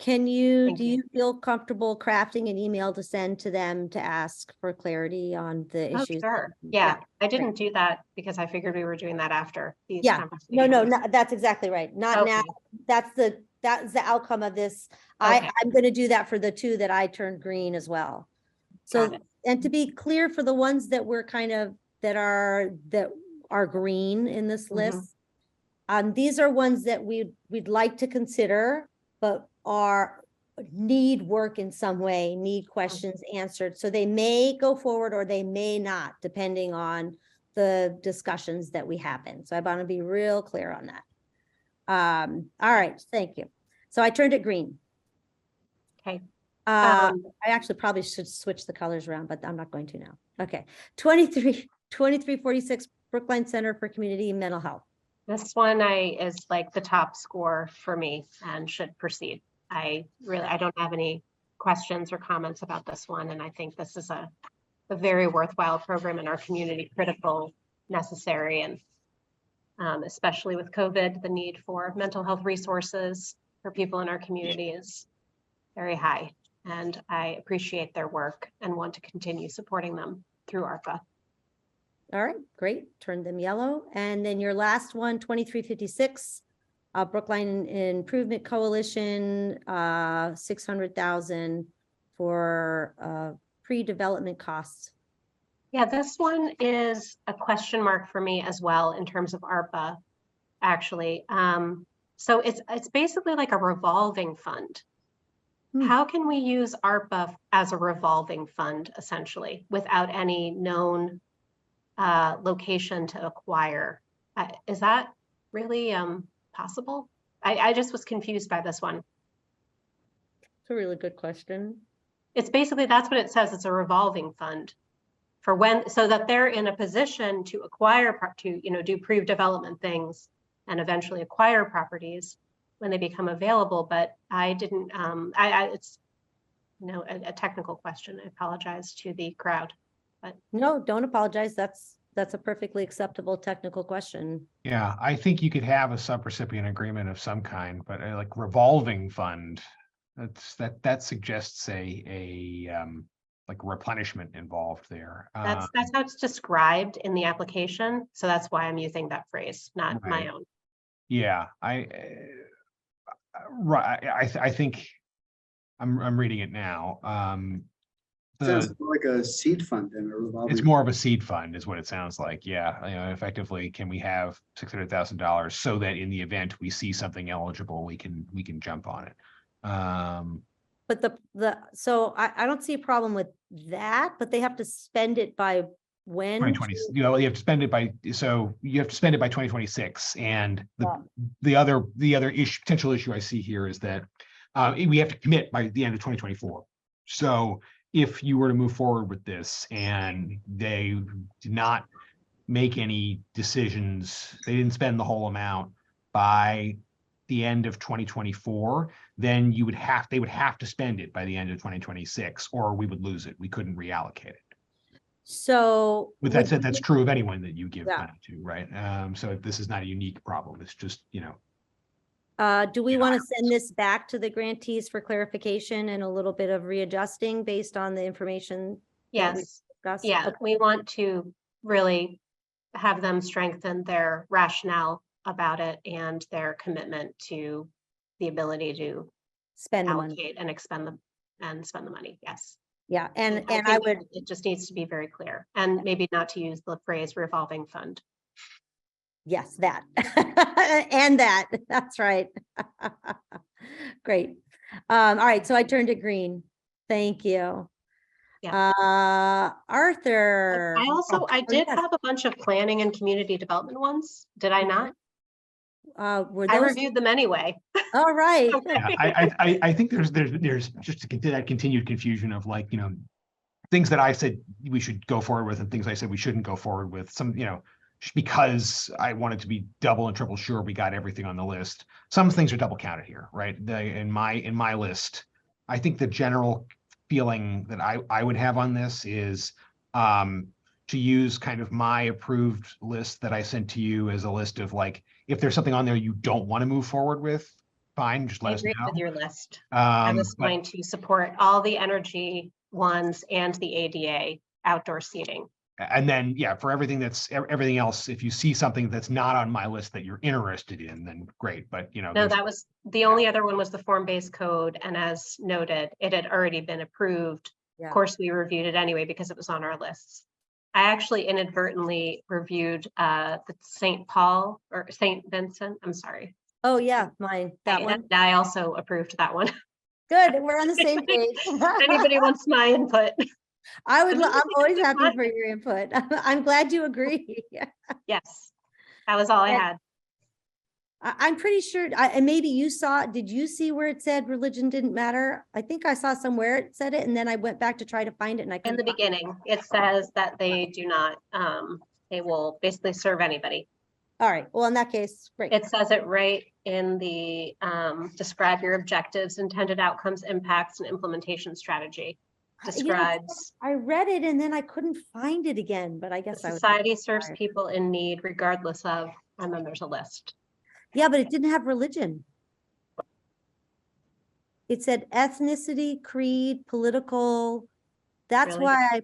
Do you feel comfortable crafting an email to send to them to ask for clarity on the Oh, issues? sure. Yeah, I didn't do that because I figured we were doing that after these Yeah, conversations. no, that's exactly right. Not now. That's the outcome of this. Okay. I'm going to do that for the two that I turned green as well. So, and to be clear, for the ones that we're kind of, that are green in this list, these are ones that we'd like to consider, but need work in some way, need questions answered. So they may go forward or they may not, depending on the discussions that we happen. So I want to be real clear on that. All right, thank you. So I turned it green. Okay. I actually probably should switch the colors around, but I'm not going to now. Okay. 2346 Brookline Center for Community Mental Health. This one is like the top score for me and should proceed. I don't have any questions or comments about this one. And I think this is a very worthwhile program in our community, critical, necessary, and especially with COVID, the need for mental health resources for people in our community is very high. And I appreciate their work and want to continue supporting them through ARPA. All right, great. Turn them yellow. And then your last one, 2356, Brookline Improvement Coalition, 600,000 for pre-development costs. Yeah, this one is a question mark for me as well in terms of ARPA, actually. So it's basically like a revolving fund. How can we use ARPA as a revolving fund, essentially, without any known location to acquire? Is that really possible? I just was confused by this one. It's a really good question. It's basically, that's what it says. It's a revolving fund for when, so that they're in a position to acquire, do pre-development things and eventually acquire properties when they become available. But I didn't, it's, a technical question. I apologize to the crowd, but. No, don't apologize. That's a perfectly acceptable technical question. Yeah, I think you could have a subrecipient agreement of some kind, but like revolving fund, that suggests a like replenishment involved there. That's how it's described in the application. So that's why I'm using that phrase, not my own. Yeah, I think I'm reading it now. Sounds more like a seed fund than a revolving. It's more of a seed fund is what it sounds like. Yeah. Effectively, can we have $600,000 so that in the event we see something eligible, we can jump on it. But so I don't see a problem with that, but they have to spend it by when? 2020. You have to spend it by, so you have to spend it by 2026. And the other potential issue I see here is that we have to commit by the end of 2024. So if you were to move forward with this and they did not make any decisions, they didn't spend the whole amount by the end of 2024, then they would have to spend it by the end of 2026, or we would lose it. We couldn't reallocate it. So with that said, that's true of anyone that you give money to, right? So this is not a unique problem. It's just, do we want to send this back to the grantees for clarification and a little bit of readjusting based on the information? Yes. Yeah, we want to really have them strengthen their rationale about it and their commitment to the ability to Spend the money. allocate and spend the money. Yes. Yeah, and I I think would, it just needs to be very clear, and maybe not to use the phrase revolving fund. yes, that. And that, that's right. Great. All right, so I turned it green. Thank you. Arthur. I Oh, did yes. have a bunch of planning and community development ones. Did I not? Were I those, reviewed them anyway. all right. Yeah, I think there's just that continued confusion of like, things that I said we should go forward with and things I said we shouldn't go forward with. Some, because I wanted to be double and triple sure we got everything on the list. Some things are double counted here, right? In my list, I think the general feeling that I would have on this is to use kind of my approved list that I sent to you as a list of like, if there's something on there you don't want to move forward with, fine, just I let us agree with know. your list. I was But going to support all the energy ones and the ADA outdoor seating. and then, yeah, for everything else, if you see something that's not on my list that you're interested in, then great. But No, there's- that was the only other one was the form-based code. And as noted, it had already been approved. Yeah. Of course, we reviewed it anyway because it was on our lists. I actually inadvertently reviewed the St. Paul or St. Vincent. I'm sorry. Oh, yeah, mine, that one. And I also approved that one. Good, we're on the same page. Anybody wants my input? I'm always happy for your input. I'm glad you agree. Yes, that was all I And- had. I'm pretty sure, and maybe you saw, did you see where it said religion didn't matter? I think I saw somewhere it said it, and then I went back to try to find it and I In couldn't. the find it. beginning, it says that they do not, they will basically serve anybody. All right, well, in that case, great. It says it right in the describe your objectives, intended outcomes, impacts, and implementation strategy. Describes I read it and then I couldn't find it again, but I the guess I was. society serves people in need regardless of, and then there's a list. Yeah, but it didn't have religion. It said ethnicity, creed, political. That's Really? why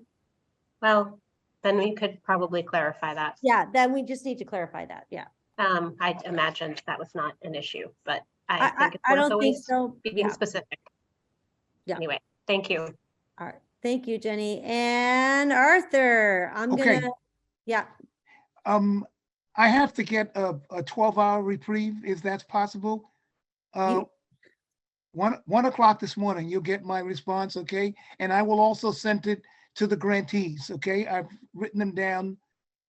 Well, then we could probably clarify that. yeah, then we just need to clarify that. Yeah. I imagined that was not an issue, but I think it's I worth don't think always so. being Yeah. specific. Yeah. Anyway, thank you. All right. Thank you, Jenny. And Arthur, I'm Okay. gonna, yeah. I have to get a 12-hour reprieve, if that's possible. You- 1 o'clock this morning, you'll get my response, okay? And I will also send it to the grantees, okay? I've written them down.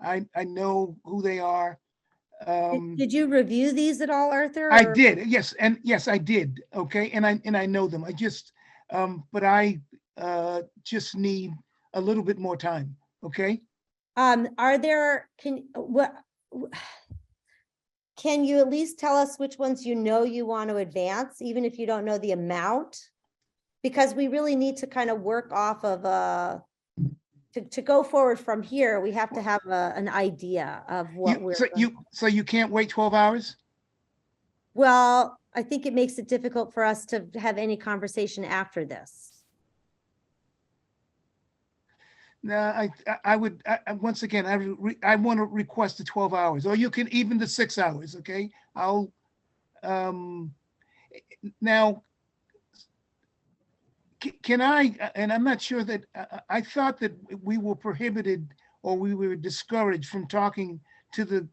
I know who they are. Did you review these at all, Arthur? I or- did, yes, and yes, I did, okay? And I know them. I just, but I just need a little bit more time, okay? Are there, can you at least tell us which ones you know you want to advance, even if you don't know the amount? Because we really need to kind of work off of to go forward from here, we have to have an idea of what we're. So you can't wait 12 hours? Well, I think it makes it difficult for us to have any conversation after this. No, I would, once again, I want to request the 12 hours, or you can even the 6 hours, okay? I'll, now, can I, and I'm not sure that, I thought that we were prohibited or we were discouraged from talking to the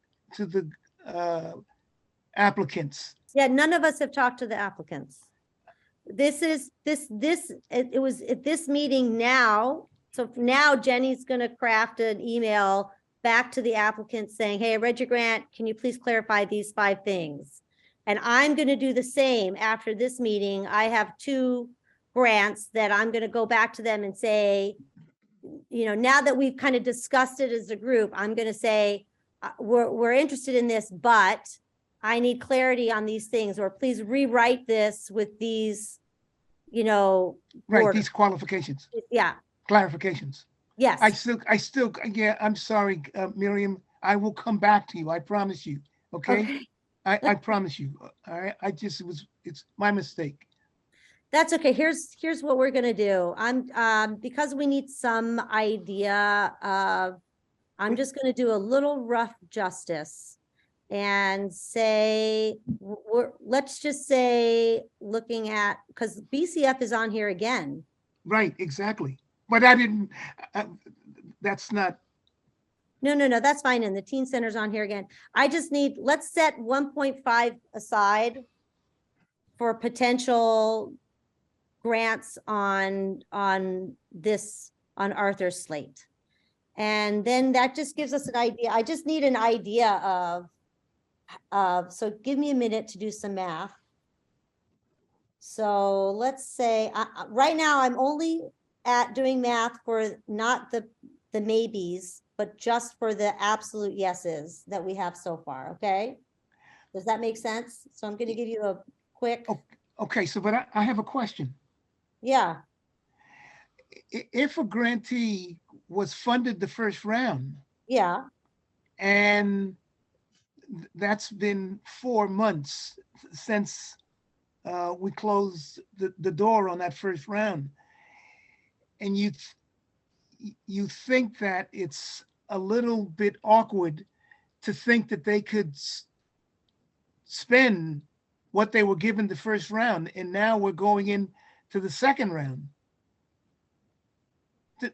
applicants. Yeah, none of us have talked to the applicants. It was at this meeting now. So now Jenny's gonna craft an email back to the applicant saying, hey, I read your grant. Can you please clarify these 5 things? And I'm gonna do the same after this meeting. I have 2 grants that I'm gonna go back to them and say, now that we've kind of discussed it as a group, I'm gonna say, we're interested in this, but I need clarity on these things, or please rewrite this with these, Right, borders. these qualifications, Yeah, clarifications. yes. I still, yeah, I'm sorry, Miriam, I will come back to you, I promise you, okay? I promise you, all right, it's my mistake. That's okay. Here's what we're gonna do. Because we need some idea of, I'm just gonna do a little rough justice. and say, let's just say, looking at, because BCF is on here again. Right, exactly. But I didn't, that's not, No, that's fine. And the teen center's on here again. I just need, let's set 1.5 aside for potential grants on this, on Arthur's slate. And then that just gives us an idea. I just need an idea of, so give me a minute to do some math. So let's say, right now I'm only at doing math for not the maybes, but just for the absolute yeses that we have so far, okay? Does that make sense? So I'm gonna give you a quick, okay, so, but I have a question. yeah, If a grantee was funded the first round, yeah, and that's been 4 months since we closed the door on that first round, and you think that it's a little bit awkward to think that they could spend what they were given the first round, and now we're going in to the second round.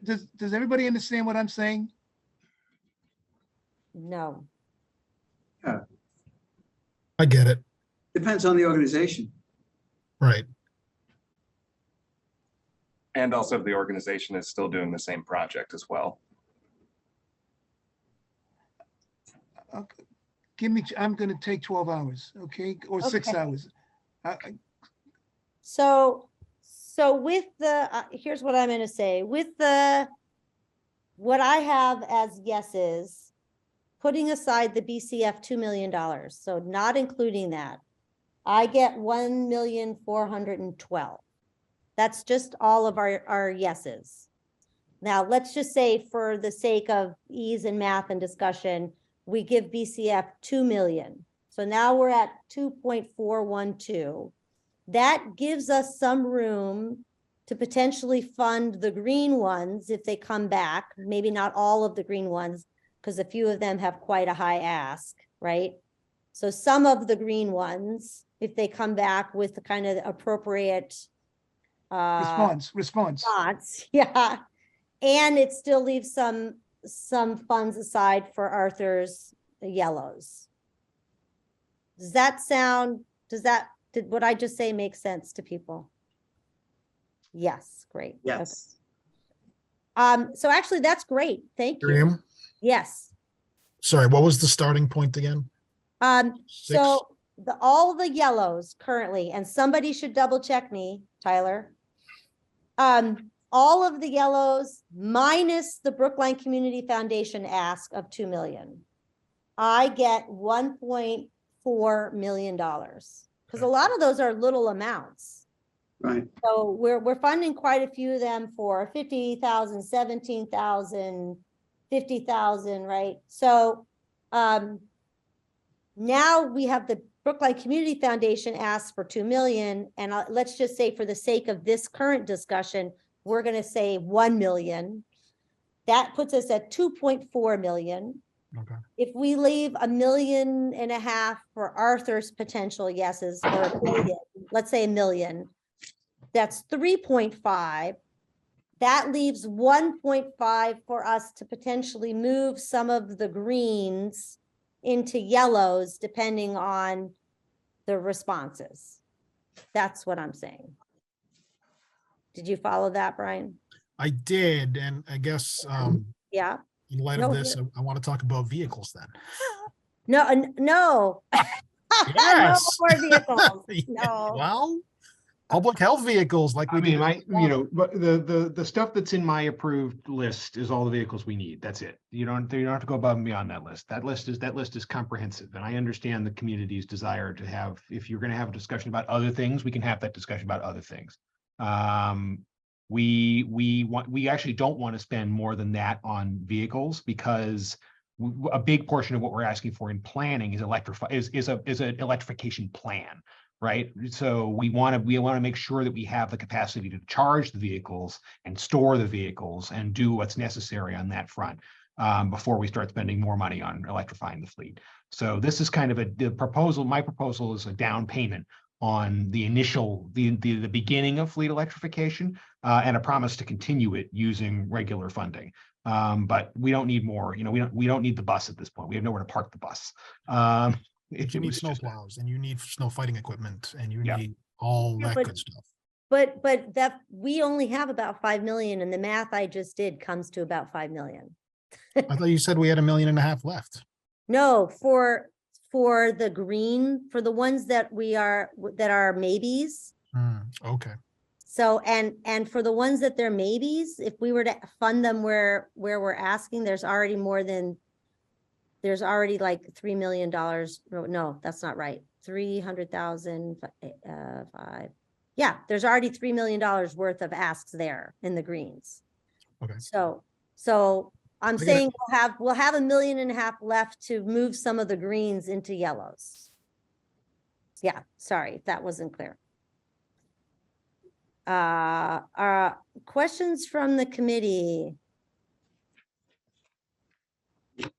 Does everybody understand what I'm saying? no. I get it. Depends on the organization. Right. And also if the organization is still doing the same project as well. Okay. I'm gonna take 12 hours, okay, or 6 Okay. hours. So with the, here's what I'm gonna say, with what I have as yeses, putting aside the BCF $2 million, so not including that, I get 1,412,000. That's just all of our yeses. Now, let's just say for the sake of ease in math and discussion, we give BCF 2 million. So now we're at 2.412. That gives us some room to potentially fund the green ones if they come back, maybe not all of the green ones, because a few of them have quite a high ask, right? So some of the green ones, if they come back with the kind of appropriate Response. yeah. And it still leaves some funds aside for Arthur's yellows. Does that sound, did what I just say make sense to people? Yes, great. Yes. Okay. So actually that's great. Thank you. Miriam, Yes. sorry, what was the starting point again? So all the yellows currently, and somebody should double check me, Tyler. All of the yellows minus the Brookline Community Foundation ask of 2 million. I get $1.4 million because a lot of those are little amounts. Right. So we're funding quite a few of them for 50,000, 17,000, 50,000, right? So now we have the Brookline Community Foundation ask for 2 million. And let's just say for the sake of this current discussion, we're going to say 1 million. That puts us at 2.4 million. Okay. If we leave $1.5 million for Arthur's potential yeses, or $1 million, let's say $1 million, that's 3.5. That leaves 1.5 for us to potentially move some of the greens into yellows, depending on the responses. That's what I'm saying. Did you follow that, Brian? I did, and I guess Yeah. in light No, of this, I want to talk about vehicles then. No. No Yes. more vehicles. Yeah, No. well, public health vehicles like we I mean, did. but the stuff that's in my approved list is all the vehicles we need. That's it. You don't have to go above and beyond that list. That list is comprehensive. And I understand the community's desire to have, if you're going to have a discussion about other things, we can have that discussion about other things. We actually don't want to spend more than that on vehicles because a big portion of what we're asking for in planning is an electrification plan. Right. So we want to make sure that we have the capacity to charge the vehicles and store the vehicles and do what's necessary on that front before we start spending more money on electrifying the fleet. So this is kind of the proposal. My proposal is a down payment on the initial, the beginning of fleet electrification, and a promise to continue it using regular funding. But we don't need more. You know, we don't need the bus at this point. We have nowhere to park the bus. You need snow plows and you need snow fighting equipment and you Yeah. need all Yeah, that but- good stuff. But that, we only have about 5 million, and the math I just did comes to about 5 million. I thought you said we had $1.5 million left. No, for the green, for the ones that are maybes. Okay. So, and for the ones that they're maybes, if we were to fund them where we're asking, there's already like $3 million. No, that's not right. 300,000, 5. Yeah, there's already $3 million worth of asks there in the greens. Okay. So I'm get it. saying we'll have $1.5 million left to move some of the greens into yellows. Yeah, sorry if that wasn't clear. Questions from the committee? All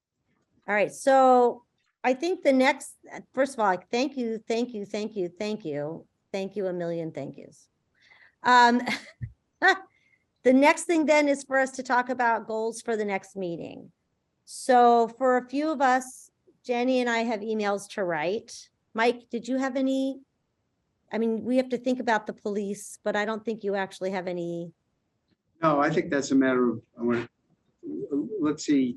right, so I think the next, first of all, thank you, a million thank yous. The next thing then is for us to talk about goals for the next meeting. So for a few of us, Jenny and I have emails to write. Mike, did you have any? I mean, we have to think about the police, but I don't think you actually have any. No, I think that's a matter of, let's see,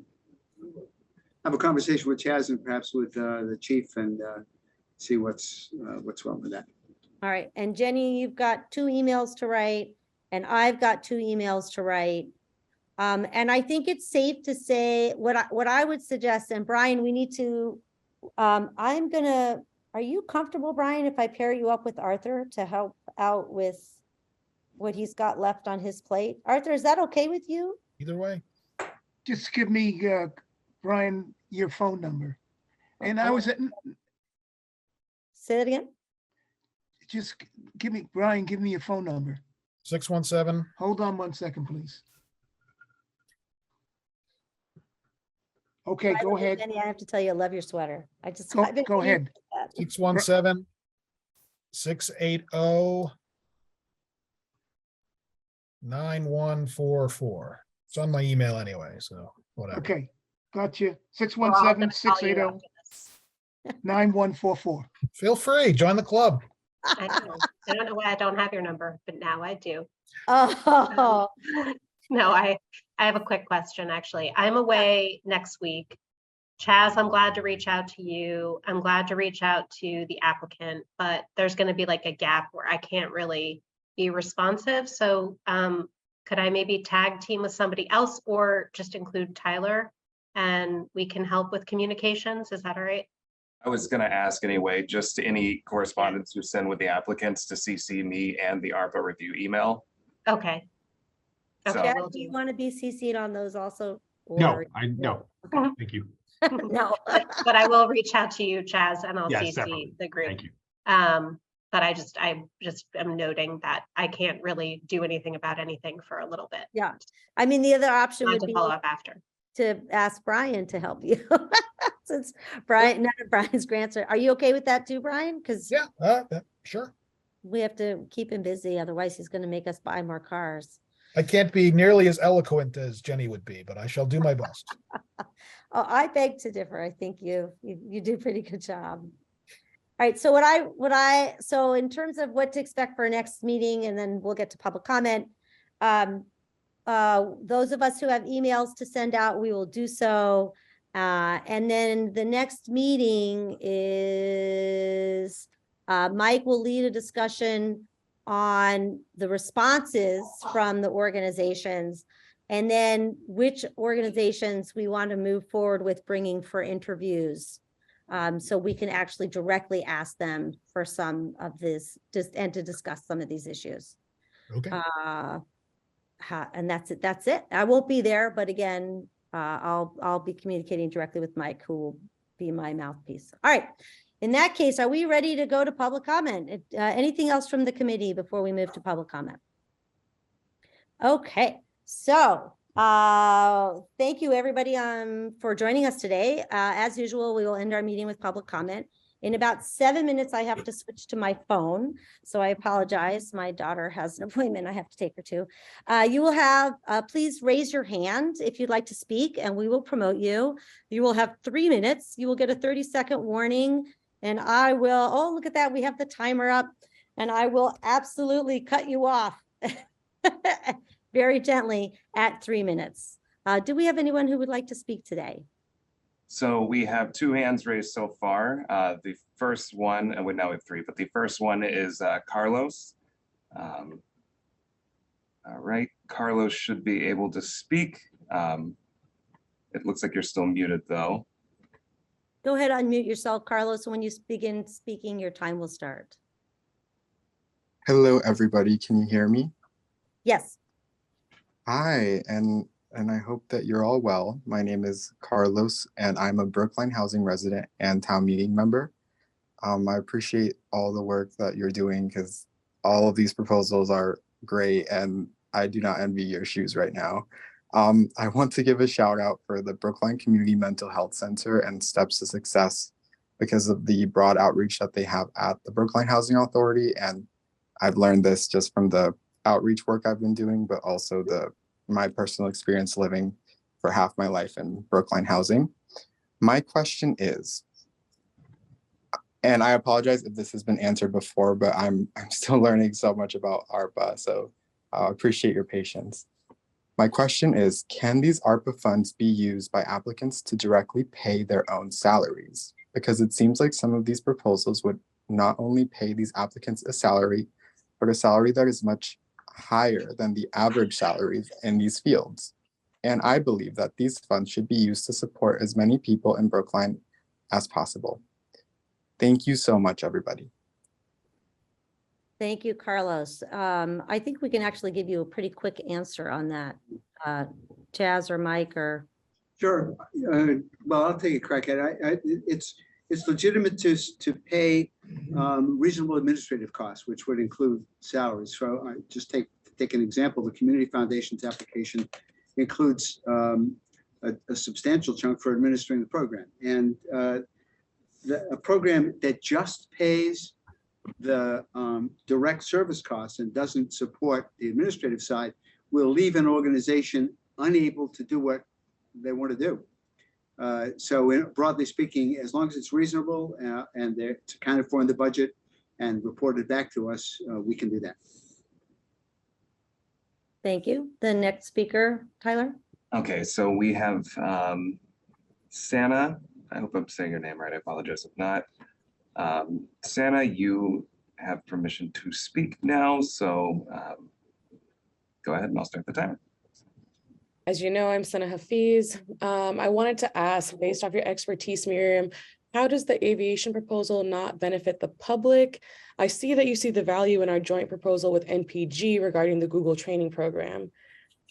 have a conversation with Chaz and perhaps with the chief and see what's wrong with that. All right, and Jenny, you've got 2 emails to write, and I've got 2 emails to write. And I think it's safe to say what I would suggest, and Brian, we need to, are you comfortable, Brian, if I pair you up with Arthur to help out with what he's got left on his plate? Arthur, is that okay with you? Either way. Just give me, Brian, your phone number. And I was at, Say that again? just give me, Brian, give me your phone number. 617. Hold on 1 second, please. Okay, By the go way, ahead. Jenny, I have to tell you, I love your sweater. I've been Go meaning ahead. to do that. 617 680 9144. It's on my email anyway, so whatever. Okay, gotcha. We're all gonna 617 call you 680 after this. 9144. Feel free, join the club. I know. I don't know why I don't have your number, but now I do. Oh, No, I have a quick question, actually. I'm away next week. Chaz, I'm glad to reach out to you. I'm glad to reach out to the applicant, but there's going to be like a gap where I can't really be responsive. So could I maybe tag team with somebody else or just include Tyler and we can help with communications? Is that all right? I was gonna ask anyway, just any correspondence you send with the applicants to CC me and the ARPA review email. Okay. So- Okay, Chad, will do you do. want to be CC'd on those also? No, or- no, Okay. thank you. No. But I will reach out to you, Chaz, and I'll Yes, CC definitely. the group. Thank you. But I just am noting that I can't really do anything about anything for a little bit. Yeah, I mean, the other option Not would to be follow up after. to ask Brian to help you. Since Brian, none of Brian's grants are you okay with that too, Brian? Because Yeah, sure. we have to keep him busy, otherwise he's gonna make us buy more cars. I can't be nearly as eloquent as Jenny would be, but I shall do my best. Oh, I beg to differ. I think you do a pretty good job. All right, so so in terms of what to expect for our next meeting, and then we'll get to public comment. Those of us who have emails to send out, we will do so. And then the next meeting is, Mike will lead a discussion on the responses from the organizations, and then which organizations we want to move forward with bringing for interviews. So we can actually directly ask them for some of this, and to discuss some of these issues. Okay. And that's it. I won't be there, but again, I'll be communicating directly with Mike, who will be my mouthpiece. All right. In that case, are we ready to go to public comment? Anything else from the committee before we move to public comment? Okay, so Thank you, everybody, for joining us today. As usual, we will end our meeting with public comment. In about 7 minutes, I have to switch to my phone, so I apologize. My daughter has an appointment I have to take her to. You will have, please raise your hand if you'd like to speak, and we will promote you. You will have 3 minutes. You will get a 30-second warning, and I will, oh, look at that. We have the timer up, and I will absolutely cut you off very gently at 3 minutes. Do we have anyone who would like to speak today? So we have 2 hands raised so far. The first one, and now we have 3, but the first one is Carlos. All right, Carlos should be able to speak. It looks like you're still muted though. Go ahead, unmute yourself, Carlos. When you begin speaking, your time will start. Hello, everybody. Can you hear me? Yes. Hi, and I hope that you're all well. My name is Carlos, and I'm a Brookline Housing resident and town meeting member. I appreciate all the work that you're doing because all of these proposals are great, and I do not envy your shoes right now. I want to give a shout out for the Brookline Community Mental Health Center and Steps to Success because of the broad outreach that they have at the Brookline Housing Authority. And I've learned this just from the outreach work I've been doing, but also my personal experience living for half my life in Brookline housing. My question is, and I apologize if this has been answered before, but I'm still learning so much about ARPA, so I appreciate your patience. My question is, can these ARPA funds be used by applicants to directly pay their own salaries? Because it seems like some of these proposals would not only pay these applicants a salary, but a salary that is much higher than the average salaries in these fields. And I believe that these funds should be used to support as many people in Brookline as possible. Thank you so much, everybody. Thank you, Carlos. I think we can actually give you a pretty quick answer on that. Chaz or Mike or. Sure. Well, I'll take a crack at it. It's legitimate to pay reasonable administrative costs, which would include salaries. So I just take an example. The Community Foundation's application includes a substantial chunk for administering the program, and a program that just pays the direct service costs and doesn't support the administrative side will leave an organization unable to do what they want to do. So broadly speaking, as long as it's reasonable and it's accounted for in the budget and reported back to us, we can do that. Thank you. The next speaker, Tyler. Okay, so we have Sana. I hope I'm saying your name right. I apologize if not. Sana, you have permission to speak now, so go ahead and I'll start the timer. As you know, I'm Sana Hafiz. I wanted to ask, based off your expertise, Miriam, how does the aviation proposal not benefit the public? I see that you see the value in our joint proposal with NPG regarding the Google training program.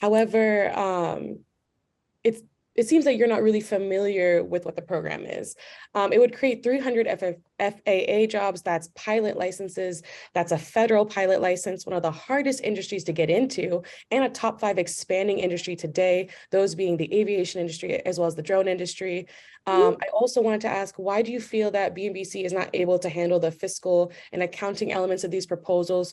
However, it seems like you're not really familiar with what the program is. It would create 300 FAA jobs, that's pilot licenses, that's a federal pilot license, one of the hardest industries to get into, and a top 5 expanding industry today, those being the aviation industry as well as the drone industry. I also wanted to ask, why do you feel that BNBC is not able to handle the fiscal and accounting elements of these proposals,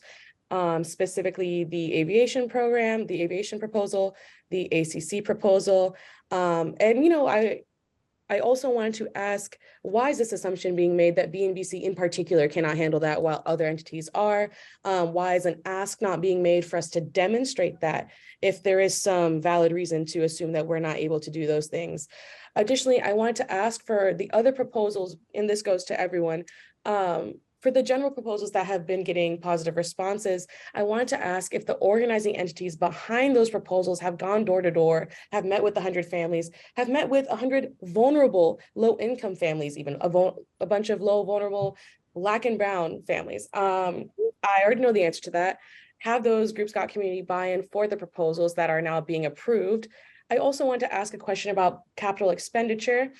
specifically the aviation program, the aviation proposal, the ACC proposal? And, you know, I also wanted to ask, why is this assumption being made that BNBC in particular cannot handle that while other entities are? Why is an ask not being made for us to demonstrate that if there is some valid reason to assume that we're not able to do those things? Additionally, I wanted to ask for the other proposals, and this goes to everyone, for the general proposals that have been getting positive responses, I wanted to ask if the organizing entities behind those proposals have gone door to door, have met with 100 families, have met with 100 vulnerable low-income families, even a bunch of low, vulnerable Black and brown families. I already know the answer to that. Have those groups got community buy-in for the proposals that are now being approved? I also want to ask a question about capital expenditure.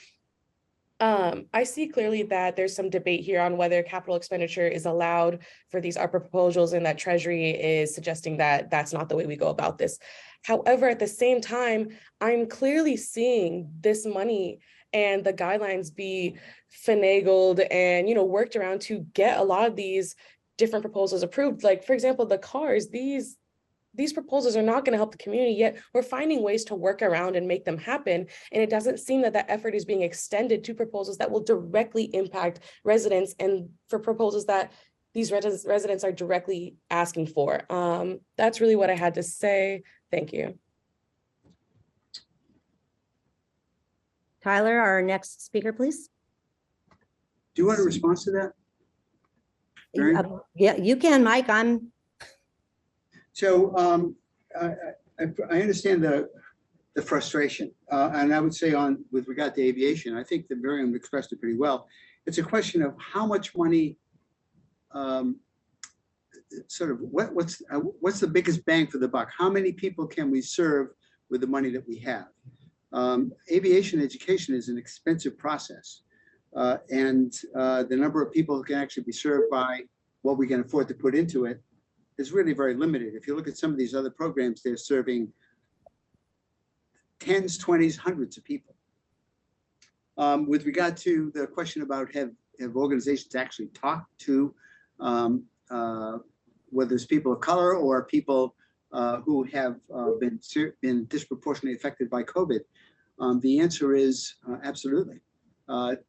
I see clearly that there's some debate here on whether capital expenditure is allowed for these ARPA proposals, and that Treasury is suggesting that that's not the way we go about this. However, at the same time, I'm clearly seeing this money and the guidelines be finagled and, you know, worked around to get a lot of these different proposals approved. Like, for example, the cars, these proposals are not going to help the community, yet we're finding ways to work around and make them happen. And it doesn't seem that that effort is being extended to proposals that will directly impact residents and for proposals that these residents are directly asking for. That's really what I had to say. Thank you. Tyler, our next speaker, please. Do you want a response to that? Mary? Yeah, you can, Mike. So I understand the frustration, and I would say with regard to aviation, I think that Miriam expressed it pretty well. It's a question of how much money, sort of what's the biggest bang for the buck? How many people can we serve with the money that we have? Aviation education is an expensive process, and the number of people who can actually be served by what we can afford to put into it is really very limited. If you look at some of these other programs, they're serving tens, 20s, hundreds of people. With regard to the question about have organizations actually talked to whether it's people of color or people who have been disproportionately affected by COVID, the answer is absolutely.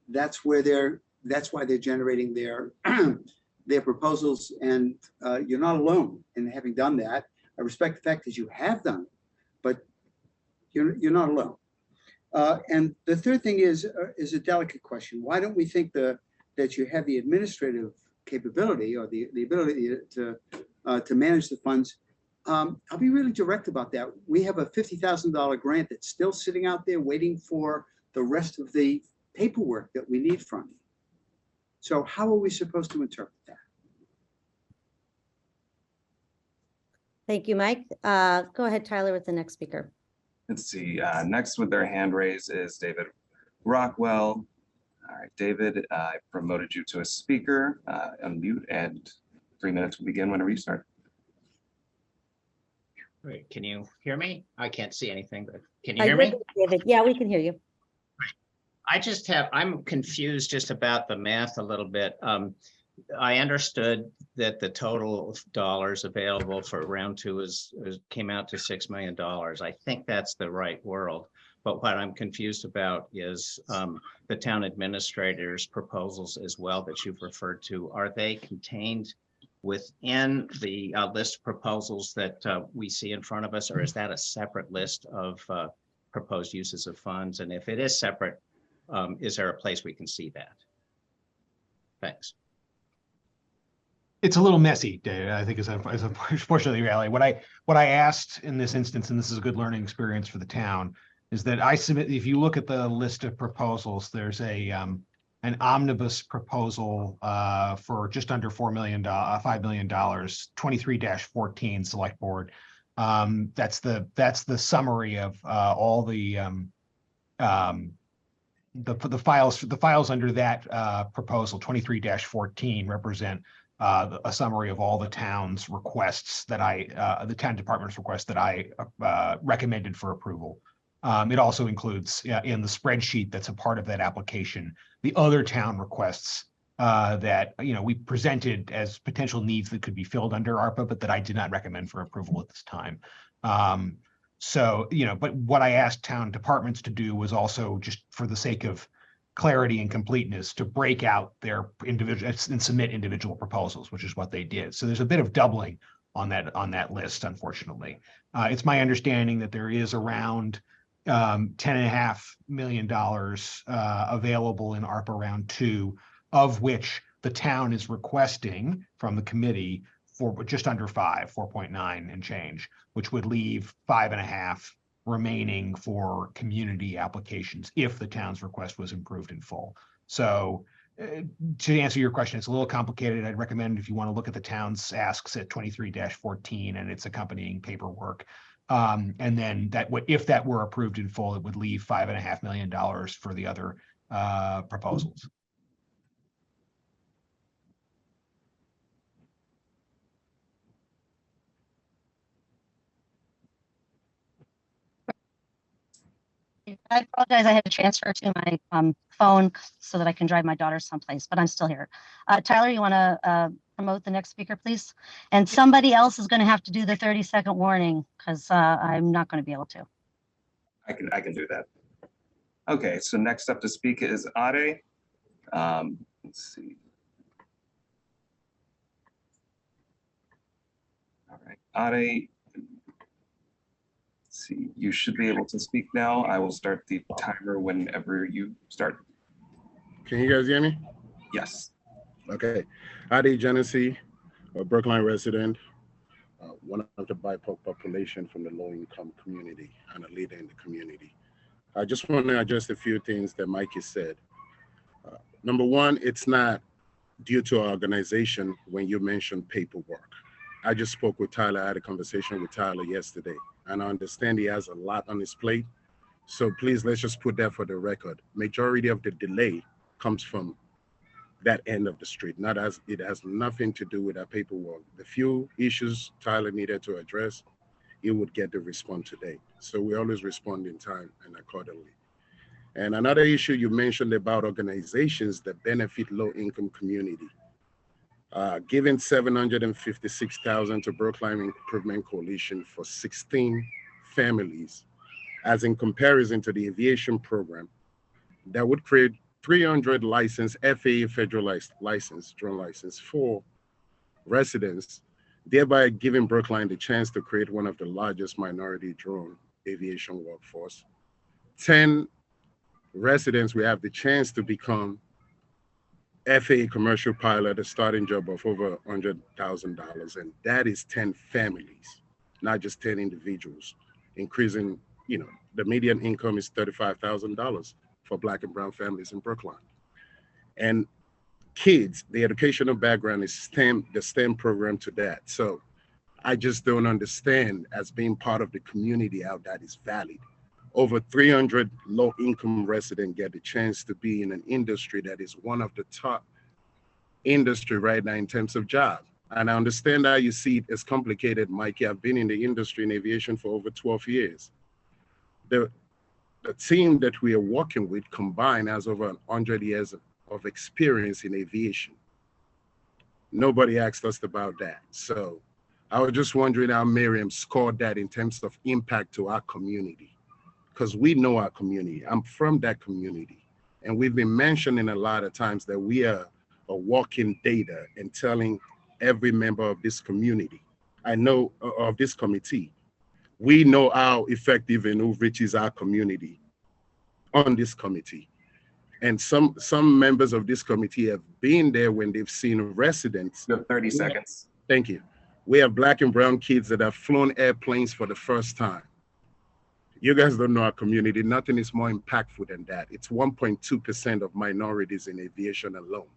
That's why they're generating their proposals, and you're not alone in having done that. I respect the fact that you have done it, but you're not alone. And the third thing is a delicate question. Why don't we think that you have the administrative capability or the ability to manage the funds? I'll be really direct about that. We have a $50,000 grant that's still sitting out there waiting for the rest of the paperwork that we need from you. So how are we supposed to interpret that? Thank you, Mike. Go ahead, Tyler, with the next speaker. Let's see. Next with their hand raise is David Rockwell. All right, David, I promoted you to a speaker. Unmute, and 3 minutes will begin whenever you start. Great. Can you hear me? I can't see anything, but can you hear me? David, yeah, we can hear you. I'm confused just about the math a little bit. I understood that the total dollars available for round two came out to $6 million. I think that's the right world. But what I'm confused about is the town administrator's proposals as well that you've referred to. Are they contained within the list of proposals that we see in front of us, or is that a separate list of proposed uses of funds? And if it is separate, is there a place we can see that? Thanks. It's a little messy, Dave, I think is unfortunately reality. What I asked in this instance, and this is a good learning experience for the town, is that I submit, if you look at the list of proposals, there's an omnibus proposal for just under $5 million, 23-14 select board. That's the summary of all the files under that proposal. 23-14 represent a summary of all the town's requests that the town department's requests that I recommended for approval. It also includes in the spreadsheet that's a part of that application, the other town requests that we presented as potential needs that could be filled under ARPA, but that I did not recommend for approval at this time. But what I asked town departments to do was also, just for the sake of clarity and completeness, to break out their individual and submit individual proposals, which is what they did. So there's a bit of doubling on that list, unfortunately. It's my understanding that there is around $10.5 million available in ARPA round 2, of which the town is requesting from the committee for just under 4.9 and change, which would leave 5.5 remaining for community applications if the town's request was approved in full. So to answer your question, it's a little complicated. I'd recommend, if you want to look at the town's asks at 23-14 and its accompanying paperwork. And then if that were approved in full, it would leave $5.5 million for the other proposals. I apologize. I had to transfer to my phone so that I can drive my daughter someplace, but I'm still here. Tyler, you want to promote the next speaker, please? And somebody else is going to have to do the 30-second warning because I'm not going to be able to. I can do that. Okay, so next up to speak is Ade. Let's see. All right, Ade. See, you should be able to speak now. I will start the timer whenever you start. Can you guys hear me? Yes. Okay. Ade Genesee, a Brookline resident, one of the BIPOC population from the low-income community and a leader in the community. I just want to address a few things that Mikey said. Number one, it's not due to our organization when you mentioned paperwork. I just spoke with Tyler. I had a conversation with Tyler yesterday, and I understand he has a lot on his plate. So please, let's just put that for the record. Majority of the delay comes from that end of the street, not as it has nothing to do with our paperwork. The few issues Tyler needed to address, he would get the response today. So we always respond in time and accordingly. And another issue you mentioned about organizations that benefit low-income community. Giving $756,000 to Brookline Improvement Coalition for 16 families, as in comparison to the aviation program, that would create 300 licensed FAA federal license, drone license for residents, thereby giving Brookline the chance to create one of the largest minority drone aviation workforce. 10 residents will have the chance to become FAA commercial pilot, a starting job of over $100,000, and that is 10 families, not just 10 individuals. Increasing, the median income is $35,000 for Black and brown families in Brookline. And kids, the educational background is STEM, the STEM program to that. So I just don't understand, as being part of the community, how that is valid. Over 300 low-income residents get the chance to be in an industry that is one of the top industry right now in terms of jobs. And I understand how you see it as complicated, Mikey. I've been in the industry in aviation for over 12 years. The team that we are working with combined has over 100 years of experience in aviation. Nobody asked us about that. So I was just wondering how Miriam scored that in terms of impact to our community. Because we know our community. I'm from that community. And we've been mentioning a lot of times that we are a walking data and telling every member of this community, of this committee, we know how effective and who reaches our community on this committee. And some members of this committee have been there when they've seen residents. You have 30 seconds. Thank you. We have Black and brown kids that have flown airplanes for the first time. You guys don't know our community. Nothing is more impactful than that. It's 1.2% of minorities in aviation alone.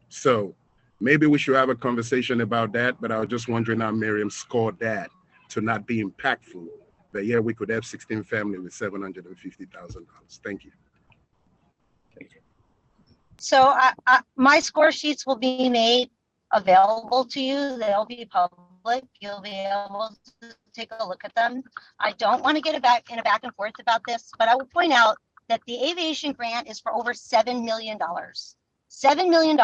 So maybe we should have a conversation about that, but I was just wondering how Miriam scored that to not be impactful. But yeah, we could have 16 families with $750,000. Thank you. Thank you. So my score sheets will be made available to you. They'll be public. You'll be able to take a look at them. I don't want to get back and forth about this, but I will point out that the aviation grant is for over $7 million. $7 million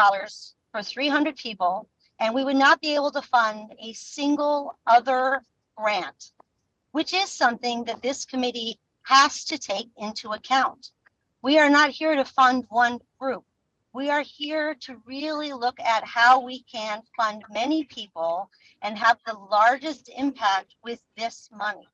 for 300 people, and we would not be able to fund a single other grant, which is something that this committee has to take into account. We are not here to fund one group. We are here to really look at how we can fund many people and have the largest impact with this money.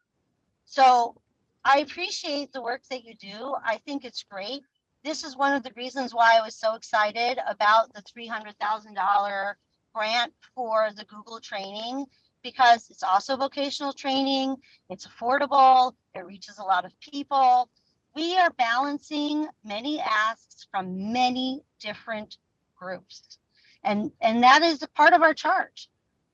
So I appreciate the work that you do. I think it's great. This is one of the reasons why I was so excited about the $300,000 grant for the Google training, because it's also vocational training, it's affordable, it reaches a lot of people. We are balancing many asks from many different groups. And that is a part of our charge.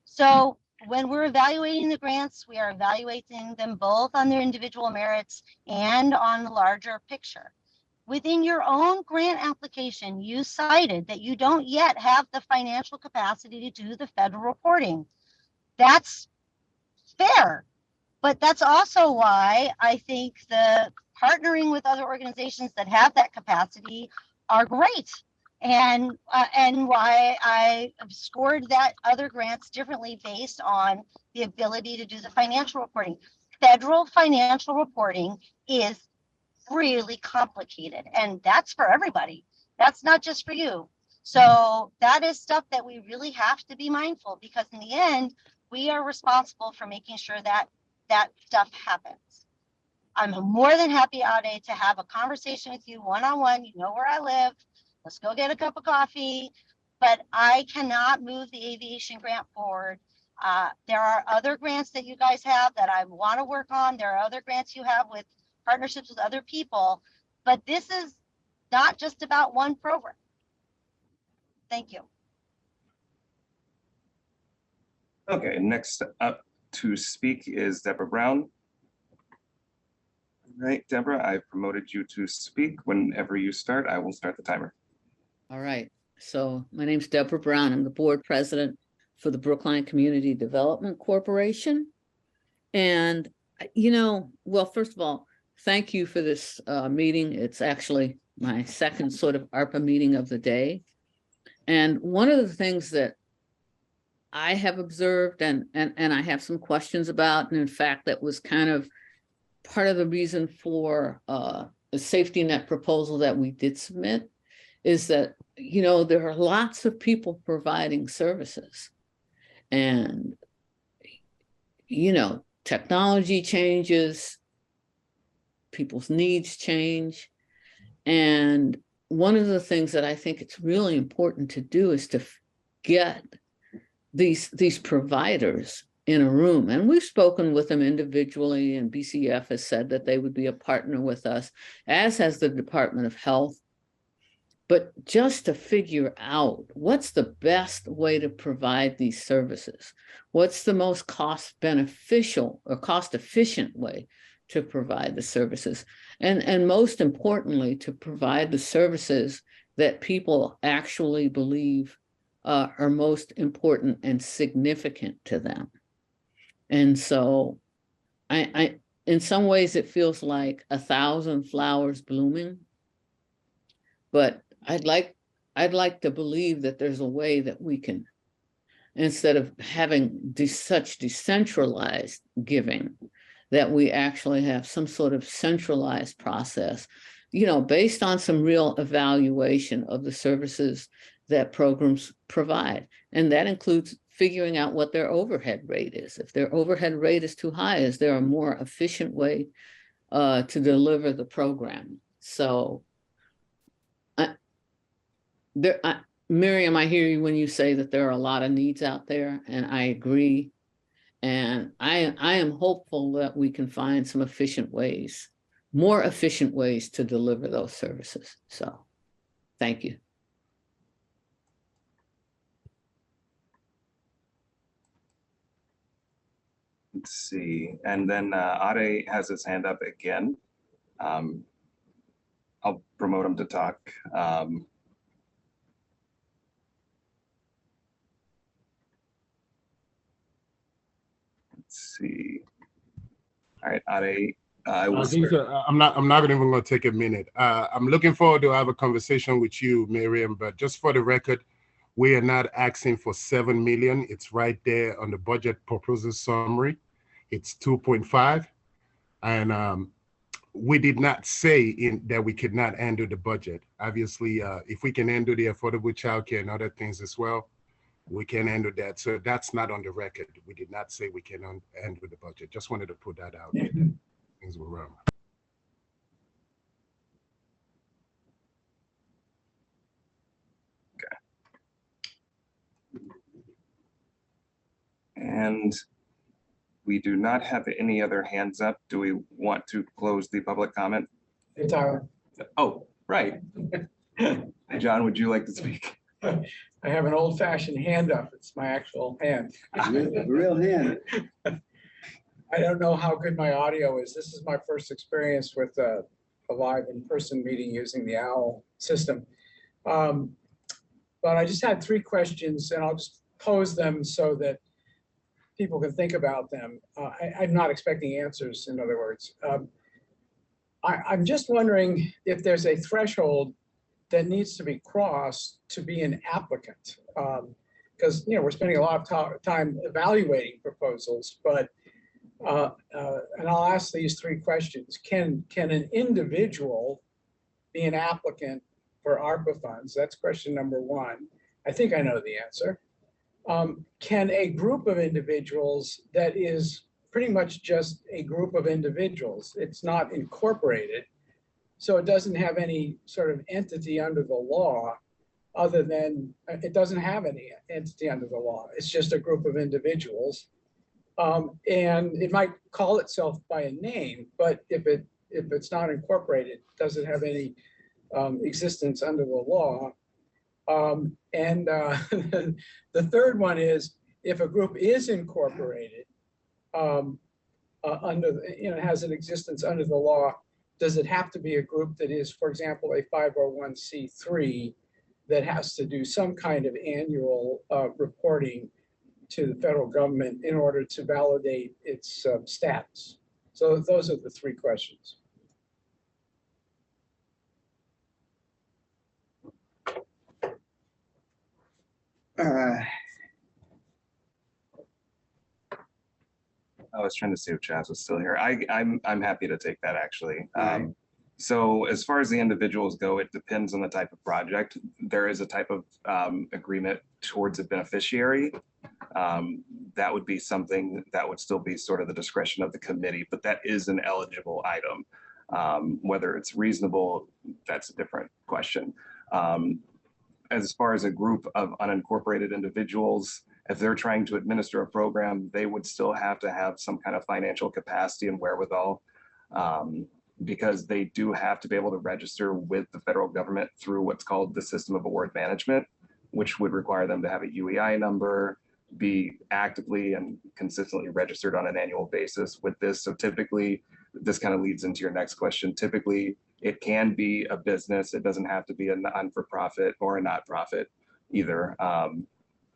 So when we're evaluating the grants, we are evaluating them both on their individual merits and on the larger picture. within your own grant application, you cited that you don't yet have the financial capacity to do the federal reporting. That's fair. But that's also why I think the partnering with other organizations that have that capacity are great. And why I scored that other grants differently based on the ability to do the financial reporting. Federal financial reporting is really complicated, and that's for everybody. That's not just for you. So that is stuff that we really have to be mindful, because in the end, we are responsible for making sure that that stuff happens. I'm more than happy, Ade, to have a conversation with you one-on-one. You know where I live. Let's go get a cup of coffee. But I cannot move the aviation grant forward. There are other grants that you guys have that I want to work on. There are other grants you have with partnerships with other people. But this is not just about one program. Thank you. Okay, next up to speak is Deborah Brown. All right, Deborah, I've promoted you to speak. Whenever you start, I will start the timer. All right. So my name's Deborah Brown. I'm the board president for the Brookline Community Development Corporation. And, you know, well, first of all, thank you for this meeting. It's actually my second sort of ARPA meeting of the day. And one of the things that I have observed and I have some questions about, and in fact, that was kind of part of the reason for the safety net proposal that we did submit, is that, you know, there are lots of people providing services, and, you know, technology changes, people's needs change. And one of the things that I think it's really important to do is to get these providers in a room. And we've spoken with them individually, and BCF has said that they would be a partner with us, as has the Department of Health. But just to figure out what's the best way to provide these services, what's the most cost beneficial or cost efficient way to provide the services, and most importantly, to provide the services that people actually believe are most important and significant to them. And so I in some ways it feels like 1,000 flowers blooming, but I'd like to believe that there's a way that we can, instead of having such decentralized giving, that we actually have some sort of centralized process, you know, based on some real evaluation of the services that programs provide. And that includes figuring out what their overhead rate is. If their overhead rate is too high, is there a more efficient way to deliver the program? So Miriam, I hear you when you say that there are a lot of needs out there, and I agree. And I am hopeful that we can find some efficient ways, more efficient ways to deliver those services. So thank you. Let's see. And then Ade has his hand up again. I'll promote him to talk. Let's see. All right, Ade. I'm not even going to take a minute. I'm looking forward to have a conversation with you, Miriam, but just for the record, we are not asking for 7 million. It's right there on the budget proposal summary. It's 2.5. And we did not say that we could not handle the budget. Obviously, if we can handle the affordable childcare and other things as well, we can handle that. So that's not on the record. We did not say we can handle the budget. Just wanted to put that out there. Things were wrong. Okay. And we do not have any other hands up. Do we want to close the public comment? Hey, Tyler. Oh, right. John, would you like to speak? I have an old-fashioned hand up. It's my actual hand. Real hand. I don't know how good my audio is. This is my first experience with a a live in-person meeting using the OWL system. But I just had 3 questions, and I'll just pose them so that people can think about them. I'm not expecting answers, in other words. I'm just wondering if there's a threshold that needs to be crossed to be an applicant. Because we're spending a lot of time evaluating proposals, but and I'll ask these 3 questions. Can an individual be an applicant for ARPA funds? That's question number 1. I think I know the answer. Can a group of individuals that is pretty much just a group of individuals, it's not incorporated, so it doesn't have any sort of entity under the law, other than, it doesn't have any entity under the law. It's just a group of individuals. And it might call itself by a name, but if it's not incorporated, does it have any existence under the law? And the third one is, if a group is incorporated under, has an existence under the law, does it have to be a group that is, for example, a 501c3 that has to do some kind of annual reporting to the federal government in order to validate its status? So those are the 3 questions. I was trying to see if Chaz was still here. I'm happy to take that, actually. Right. So as far as the individuals go, it depends on the type of project. There is a type of agreement towards a beneficiary. That would be something that would still be sort of the discretion of the committee, but that is an eligible item. Whether it's reasonable, that's a different question. As far as a group of unincorporated individuals, if they're trying to administer a program, they would still have to have some kind of financial capacity and wherewithal, because they do have to be able to register with the federal government through what's called the System of Award Management, which would require them to have a UEI number, be actively and consistently registered on an annual basis with this. So typically, this kind of leads into your next question. Typically, it can be a business. It doesn't have to be a non-for-profit or a not-profit either.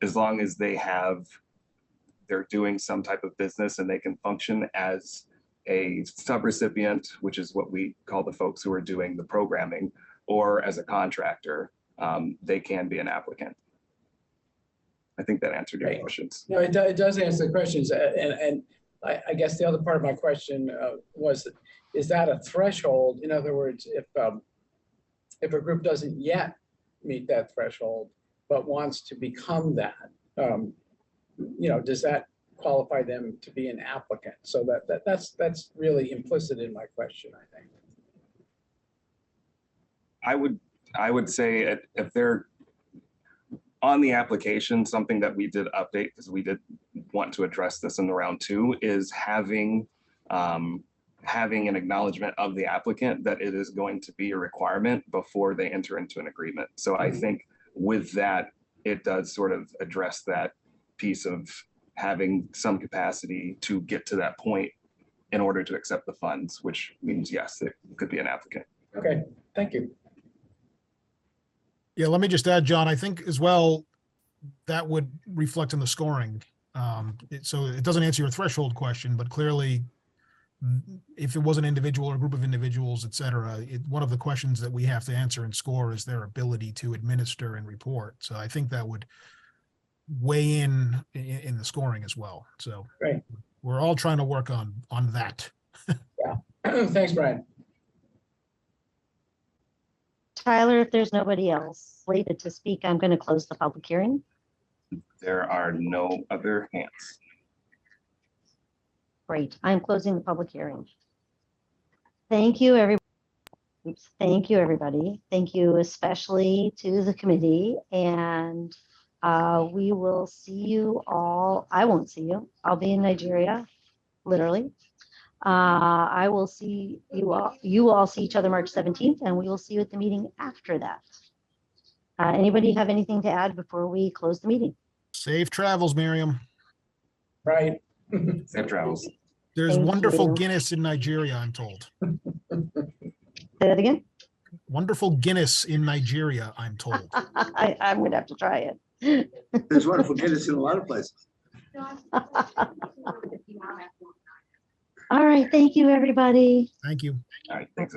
As long as they're doing some type of business and they can function as a subrecipient, which is what we call the folks who are doing the programming, or as a contractor, they can be an applicant. I think that answered your questions. No, it does answer the questions. And I guess the other part of my question was, is that a threshold? In other words, if a group doesn't yet meet that threshold, but wants to become that, does that qualify them to be an applicant? So that's really implicit in my question, I think. I would say if they're on the application, something that we did update, because we did want to address this in the round 2, is having an acknowledgement of the applicant that it is going to be a requirement before they enter into an agreement. So I think with that, it does sort of address that piece of having some capacity to get to that point in order to accept the funds, which means, yes, it could be an applicant. Okay, thank you. Yeah, let me just add, John, I think as well, that would reflect in the scoring. So it doesn't answer your threshold question, but clearly, if it was an individual or a group of individuals, et cetera, one of the questions that we have to answer and score is their ability to administer and report. So I think that would weigh in the scoring as well. So Right. We're all trying to work on that. Yeah, thanks, Brian. Tyler, if there's nobody else slated to speak, I'm going to close the public hearing. There are no other hands. Great. I'm closing the public hearing. Thank you, everybody. Thank you, everybody. Thank you especially to the committee. And we will see you all. I won't see you. I'll be in Nigeria, literally. I will see you all. You all see each other March 17th, and we will see you at the meeting after that. Anybody have anything to add before we close the meeting? Safe travels, Miriam. Right. Safe travels. There's Thank wonderful you. Guinness in Nigeria, I'm told. Say that again? Wonderful Guinness in Nigeria, I'm told. I'm gonna have to try it. There's wonderful Guinness in a lot of places. All right, thank you, everybody. Thank you. All right, thanks.